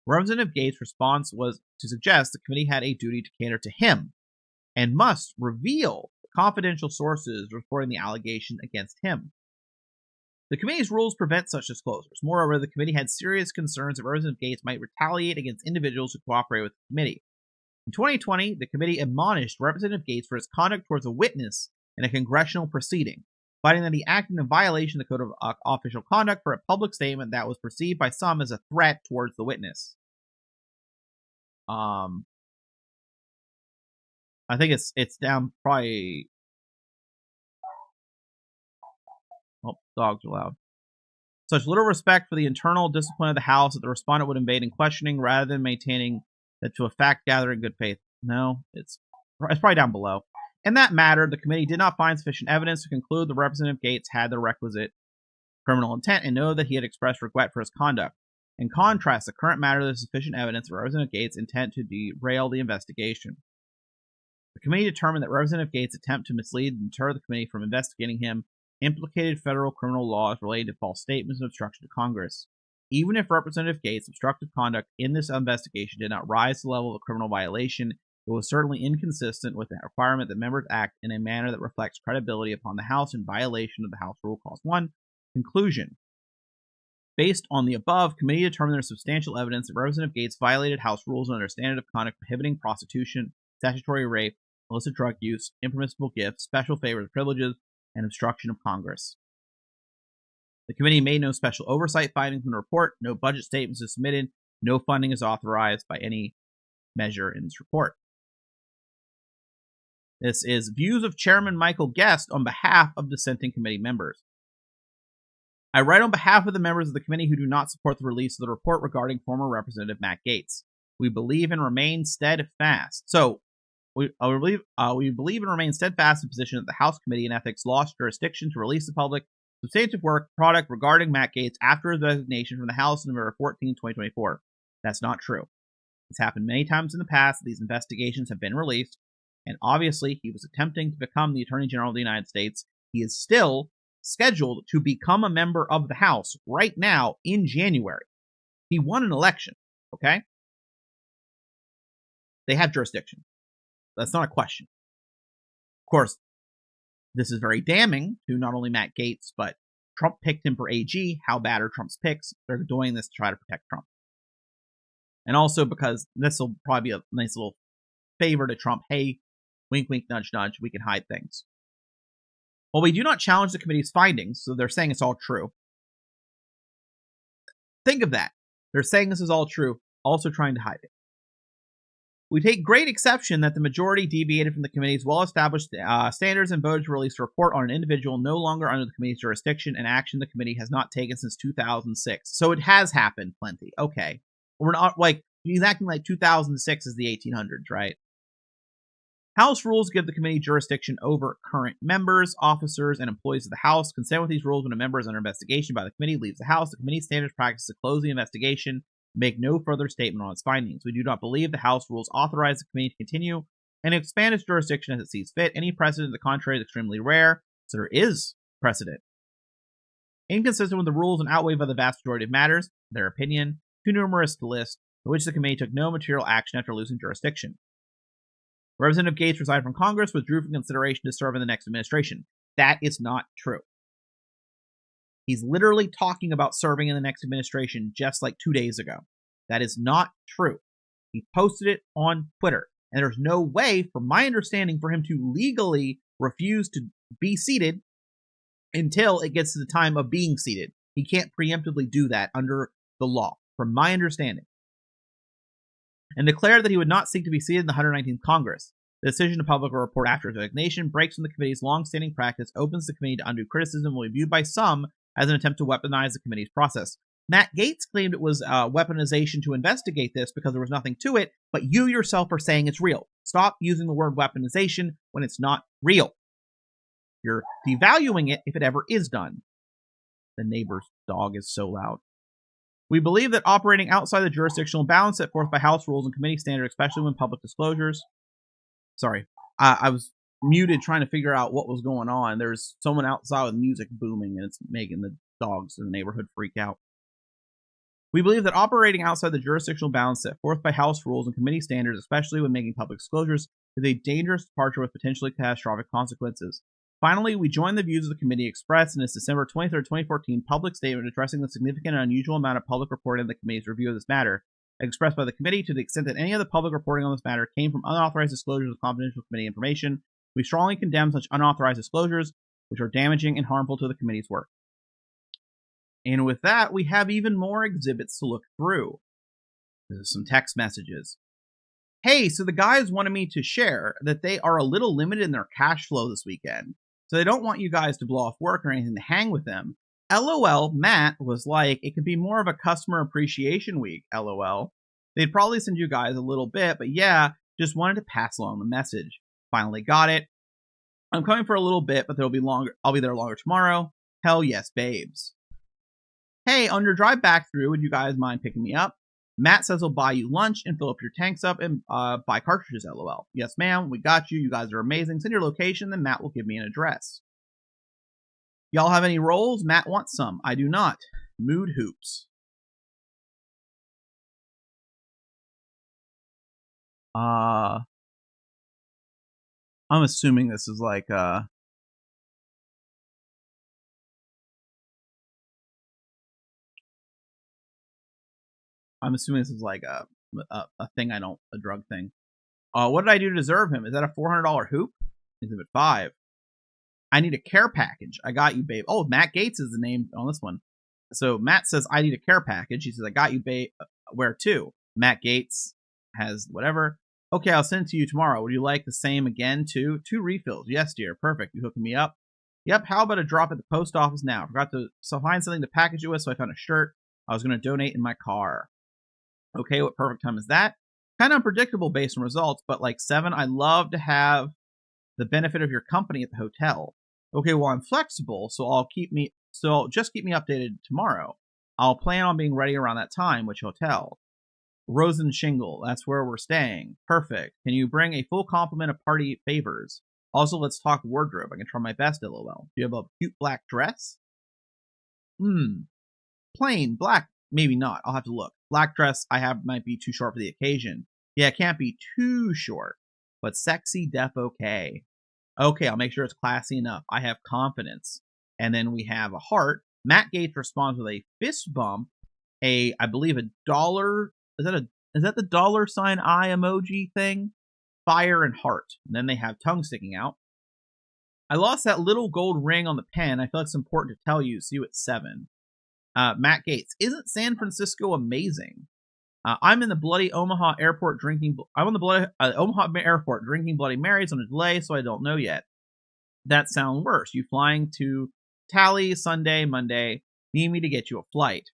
Representative Gaetz' response was to suggest the committee had a duty to candor to him and must reveal the confidential sources reporting the allegation against him. The committee's rules prevent such disclosures. Moreover, the committee had serious concerns that Representative Gaetz might retaliate against individuals who cooperate with the committee. In 2020, the committee admonished Representative Gaetz for his conduct towards a witness in a congressional proceeding, finding that he acted in violation of the Code of Official Conduct for a public statement that was perceived by some as a threat towards the witness. I think it's down probably. Oh, dogs are loud. Such little respect for the internal discipline of the House that the respondent would invade in questioning rather than maintaining that to a fact gathering good faith. No, it's probably down below. In that matter, the committee did not find sufficient evidence to conclude that Representative Gaetz had the requisite criminal intent and know that he had expressed regret for his conduct. In contrast, the current matter, there is sufficient evidence of Representative Gaetz' intent to derail the investigation. The committee determined that Representative Gaetz' attempt to mislead and deter the committee from investigating him implicated federal criminal laws related to false statements and obstruction to Congress. Even if Representative Gaetz' obstructive conduct in this investigation did not rise to the level of a criminal violation, it was certainly inconsistent with the requirement that members act in a manner that reflects credibility upon the House in violation of the House Rule Clause 1. Conclusion. Based on the above, committee determined there is substantial evidence that Representative Gaetz violated House rules under standard of conduct prohibiting prostitution, statutory rape, illicit drug use, impermissible gifts, special favors, privileges, and obstruction of Congress. The committee made no special oversight findings in the report, no budget statements are submitted, no funding is authorized by any measure in this report. This is views of Chairman Michael Guest on behalf of dissenting committee members. I write on behalf of the members of the committee who do not support the release of the report regarding former Representative Matt Gaetz. We believe and remain steadfast. We believe and remain steadfast in the position that the House Committee on Ethics lost jurisdiction to release the public substantive work product regarding Matt Gaetz after his resignation from the House on November 14, 2024. That's not true. It's happened many times in the past that these investigations have been released, and obviously he was attempting to become the Attorney General of the United States. He is still scheduled to become a member of the House right now in January. He won an election, okay? They have jurisdiction. That's not a question. Of course, this is very damning to not only Matt Gaetz, but Trump picked him for AG. How bad are Trump's picks? They're doing this to try to protect Trump. And also because this will probably be a nice little favor to Trump. Hey, wink, wink, nudge, nudge, we can hide things. Well, we do not challenge the committee's findings, so they're saying it's all true. Think of that. They're saying this is all true, also trying to hide it. We take great exception that the majority deviated from the committee's well-established standards and voted to release a report on an individual no longer under the committee's jurisdiction, an action the committee has not taken since 2006. So it has happened plenty. Okay. We're not like, he's acting like 2006 is the 1800s, right? House rules give the committee jurisdiction over current members, officers, and employees of the House. Consent with these rules when a member is under investigation by the committee leaves the House. The committee's standards practice to close the investigation, make no further statement on its findings. We do not believe the House rules authorize the committee to continue and expand its jurisdiction as it sees fit. Any precedent to the contrary is extremely rare, so there is precedent. Inconsistent with the rules and outweighed by the vast majority of matters, their opinion, too numerous to list, for which the committee took no material action after losing jurisdiction. Representative Gaetz resigned from Congress, withdrew from consideration to serve in the next administration. That is not true. He's literally talking about serving in the next administration just like 2 days ago. That is not true. He posted it on Twitter. And there's no way, from my understanding, for him to legally refuse to be seated until it gets to the time of being seated. He can't preemptively do that under the law, from my understanding. And declared that he would not seek to be seated in the 119th Congress. The decision to publish a report after his resignation breaks from the committee's long-standing practice, opens the committee to undue criticism, and will be viewed by some as an attempt to weaponize the committee's process. Matt Gaetz claimed it was weaponization to investigate this because there was nothing to it, but you yourself are saying it's real. Stop using the word weaponization when it's not real. You're devaluing it if it ever is done. The neighbor's dog is so loud. We believe that operating outside the jurisdictional bounds set forth by House rules and committee standards, especially when public disclosures. Sorry, I was muted trying to figure out what was going on. There's someone outside with music booming, and it's making the dogs in the neighborhood freak out. We believe that operating outside the jurisdictional bounds set forth by House rules and committee standards, especially when making public disclosures, is a dangerous departure with potentially catastrophic consequences. Finally, we join the views of the committee expressed in its December 23, 2014 public statement addressing the significant and unusual amount of public reporting of the committee's review of this matter, expressed by the committee to the extent that any of the public reporting on this matter came from unauthorized disclosures of confidential committee information. We strongly condemn such unauthorized disclosures, which are damaging and harmful to the committee's work. And with that, we have even more exhibits to look through. There's some text messages. Hey, so the guys wanted me to share that they are a little limited in their cash flow this weekend. So they don't want you guys to blow off work or anything to hang with them. LOL, Matt was like, it could be more of a customer appreciation week, LOL. They'd probably send you guys a little bit, but yeah, just wanted to pass along the message. Finally got it. I'm coming for a little bit, but I'll be there longer tomorrow. Hell yes, babes. Hey, on your drive back through, would you guys mind picking me up? Matt says he'll buy you lunch and fill up your tanks up and buy cartridges, LOL. Yes, ma'am, we got you. You guys are amazing. Send your location, then Matt will give me an address. Y'all have any rolls? Matt wants some. I do not. Mood hoops. I'm assuming this is like I'm assuming this is like a thing a drug thing. What did I do to deserve him? Is that a $400 hoop? Exhibit 5. I need a care package. I got you, babe. Oh, Matt Gaetz is the name on this one. So Matt says, I need a care package. He says, I got you, babe. Where to? Matt Gaetz has whatever. Okay, I'll send it to you tomorrow. Would you like the same again, too? 2 refills. Yes, dear. Perfect. You hooking me up? Yep, how about a drop at the post office now? Forgot to find something to package it with, so I found a shirt I was going to donate in my car. Okay, what perfect time is that? Kind of unpredictable based on results, but like 7, I'd love to have the benefit of your company at the hotel. Okay, well, I'm flexible, so just keep me updated tomorrow. I'll plan on being ready around that time. Which hotel? Rosen Shingle. That's where we're staying. Perfect. Can you bring a full complement of party favors? Also, let's talk wardrobe. I can try my best, LOL. Do you have a cute black dress? Plain black. Maybe not. I'll have to look. Black dress I have might be too short for the occasion. Yeah, it can't be too short. But sexy def okay. Okay, I'll make sure it's classy enough. I have confidence. And then we have a heart. Matt Gaetz responds with a fist bump, I believe a dollar. Is that the dollar sign eye emoji thing? Fire and heart. And then they have tongue sticking out. I lost that little gold ring on the pen. I feel like it's important to tell you. See you at 7. Matt Gaetz. Isn't San Francisco amazing? I'm in the bloody Omaha airport drinking. I'm on the bloody Omaha airport drinking Bloody Marys on a delay, so I don't know yet. That sounds worse. You flying to Tally Sunday, Monday. Need me to get you a flight.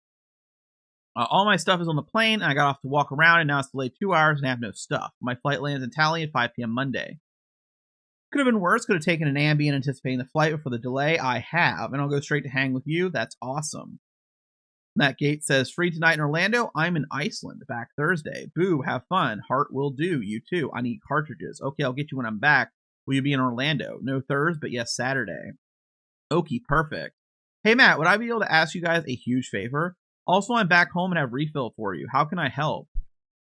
All my stuff is on the plane, and I got off to walk around, and now it's delayed 2 hours, and I have no stuff. My flight lands in Tally at 5 p.m. Monday. Could have been worse. Could have taken an Ambien anticipating the flight, but for the delay, I have, and I'll go straight to hang with you. That's awesome. Matt Gaetz says, free tonight in Orlando? I'm in Iceland, back Thursday. Boo, have fun. Heart will do. You too. I need cartridges. Okay, I'll get you when I'm back. Will you be in Orlando? No Thursday, but yes, Saturday. Okay, perfect. Hey, Matt, would I be able to ask you guys a huge favor? Also, I'm back home and have refill for you. How can I help?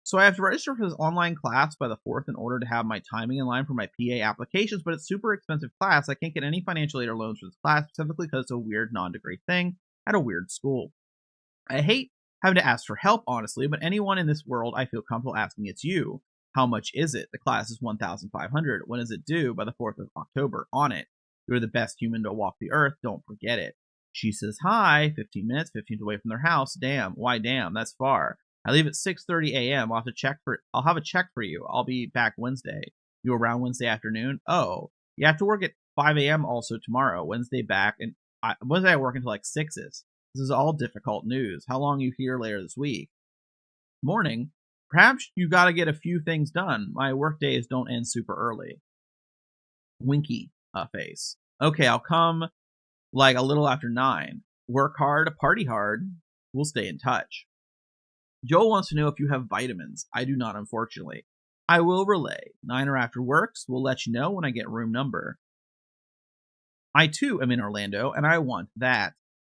So I have to register for this online class by the 4th in order to have my timing in line for my PA applications, but it's super expensive class. I can't get any financial aid or loans for this class, specifically because it's a weird non-degree thing at a weird school. I hate having to ask for help, honestly, but anyone in this world I feel comfortable asking, it's you. How much is it? The class is $1,500. When is it due? By the 4th of October. On it. You're the best human to walk the earth. Don't forget it. She says hi. 15 minutes, 15 away from their house. Damn. Why damn? That's far. I leave at 6:30 a.m. I'll have a check for you. I'll be back Wednesday. You around Wednesday afternoon? Oh, you have to work at 5 a.m. also tomorrow. Wednesday back, and Wednesday I work until like 6s. This is all difficult news. How long are you here later this week? Morning. Perhaps you got to get a few things done. My work days don't end super early. Winky face. Okay, I'll come like a little after 9. Work hard, party hard. We'll stay in touch. Joel wants to know if you have vitamins. I do not, unfortunately. I will relay. 9 or after works. We'll let you know when I get room number. I too am in Orlando, and I want that.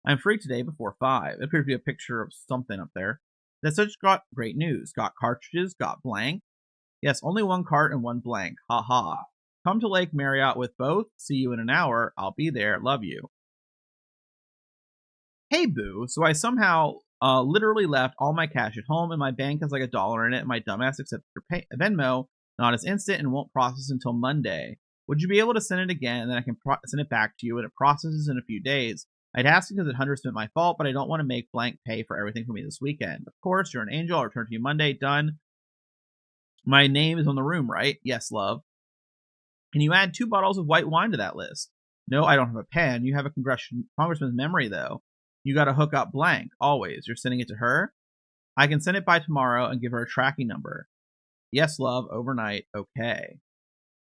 I'm free today before 5. It appears to be a picture of something up there. That's such got great news. Got cartridges, got blank. Yes, only 1 cart and 1 blank. Ha ha. Come to Lake Marriott with both. See you in an hour. I'll be there. Love you. Hey, boo. So I somehow literally left all my cash at home, and my bank has like $1 in it, and my dumbass accepted your Venmo, not as instant, and won't process until Monday. Would you be able to send it again, and then I can send it back to you, and it processes in a few days? I'd ask because it's 100% my fault, but I don't want to make blank pay for everything for me this weekend. Of course, you're an angel. I'll return to you Monday. Done. My name is on the room, right? Yes, love. Can you add 2 bottles of white wine to that list? No, I don't have a pen. You have a congressman's memory, though. You got to hook up blank, always. You're sending it to her? I can send it by tomorrow and give her a tracking number. Yes, love, overnight. Okay.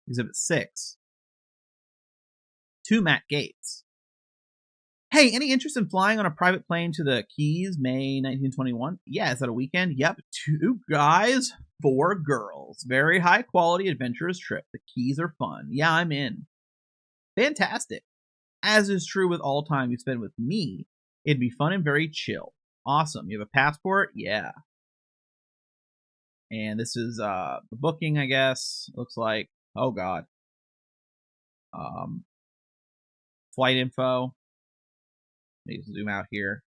Exhibit 6. To Matt Gaetz. Hey, any interest in flying on a private plane to the Keys, May 1921? Yeah, is that a weekend? Yep. 2 guys, 4 girls. Very high quality adventurous trip. The Keys are fun. Yeah, I'm in. Fantastic. As is true with all time you spend with me, it'd be fun and very chill. Awesome. You have a passport? Yeah. And this is the booking, I guess. Looks like. Oh, God. Flight info. Let me zoom out here.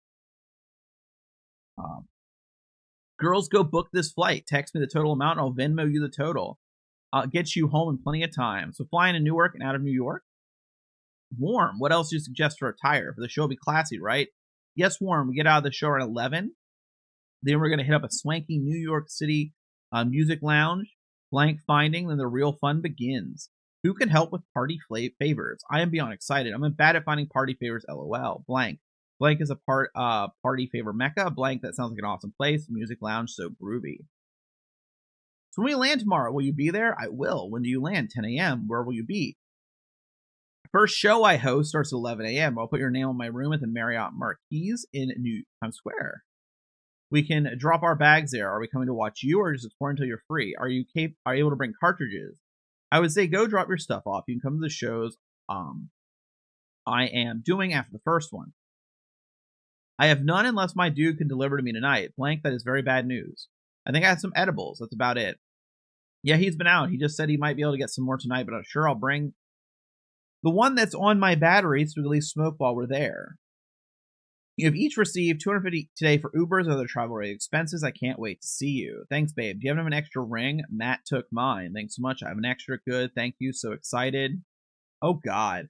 Girls, go book this flight. Text me the total amount, and I'll Venmo you the total. Get you home in plenty of time. So flying to Newark and out of New York? Warm. What else do you suggest for attire? For the show, be classy, right? Yes, warm. We get out of the show at 11. Then we're going to hit up a swanky New York City music lounge. Blank finding. Then the real fun begins. Who can help with party favors? I am beyond excited. I'm bad at finding party favors, lol. Blank. Blank is a party favor mecca. Blank, that sounds like an awesome place. Music lounge, so groovy. So when we land tomorrow, will you be there? I will. When do you land? 10 a.m. Where will you be? First show I host starts at 11 a.m. I'll put your name on my room at the Marriott Marquise in New Times Square. We can drop our bags there. Are we coming to watch you, or just explore until you're free? Are you able to bring cartridges? I would say go drop your stuff off. You can come to the shows I am doing after the first one. I have none unless my dude can deliver to me tonight. Blank, that is very bad news. I think I have some edibles. That's about it. Yeah, he's been out. He just said he might be able to get some more tonight, but I'm sure I'll bring the one that's on my battery so we can at least smoke while we're there. You have each received $250 today for Ubers and other travel-related expenses. I can't wait to see you. Thanks, babe. Do you have an extra ring? Matt took mine. Thanks so much. I have an extra. Good. Thank you. So excited. Oh, God.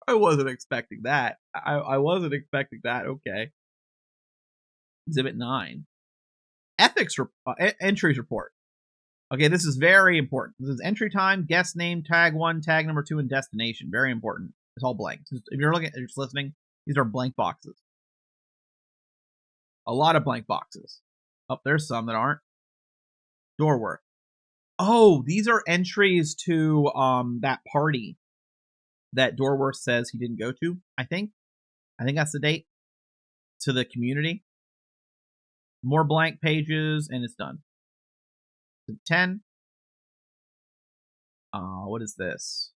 I wasn't expecting that. I wasn't expecting that. Okay. Exhibit 9. Ethics entries report. Okay, this is very important. This is entry time, guest name, tag 1, tag number 2, and destination. Very important. It's all blank. If you're just listening, these are blank boxes. A lot of blank boxes. Oh, there's some that aren't. Door work. Oh, these are entries to that party that Doorworth says he didn't go to, I think. I think that's the date. To the community. More blank pages, and it's done. 10. What is this?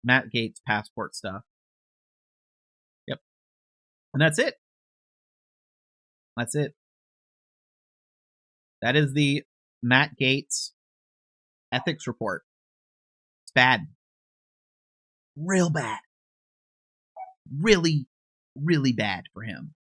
Matt Gaetz passport stuff. Yep. And that's it. That's it. That is the Matt Gaetz ethics report. It's bad. Real bad. Really, really bad for him.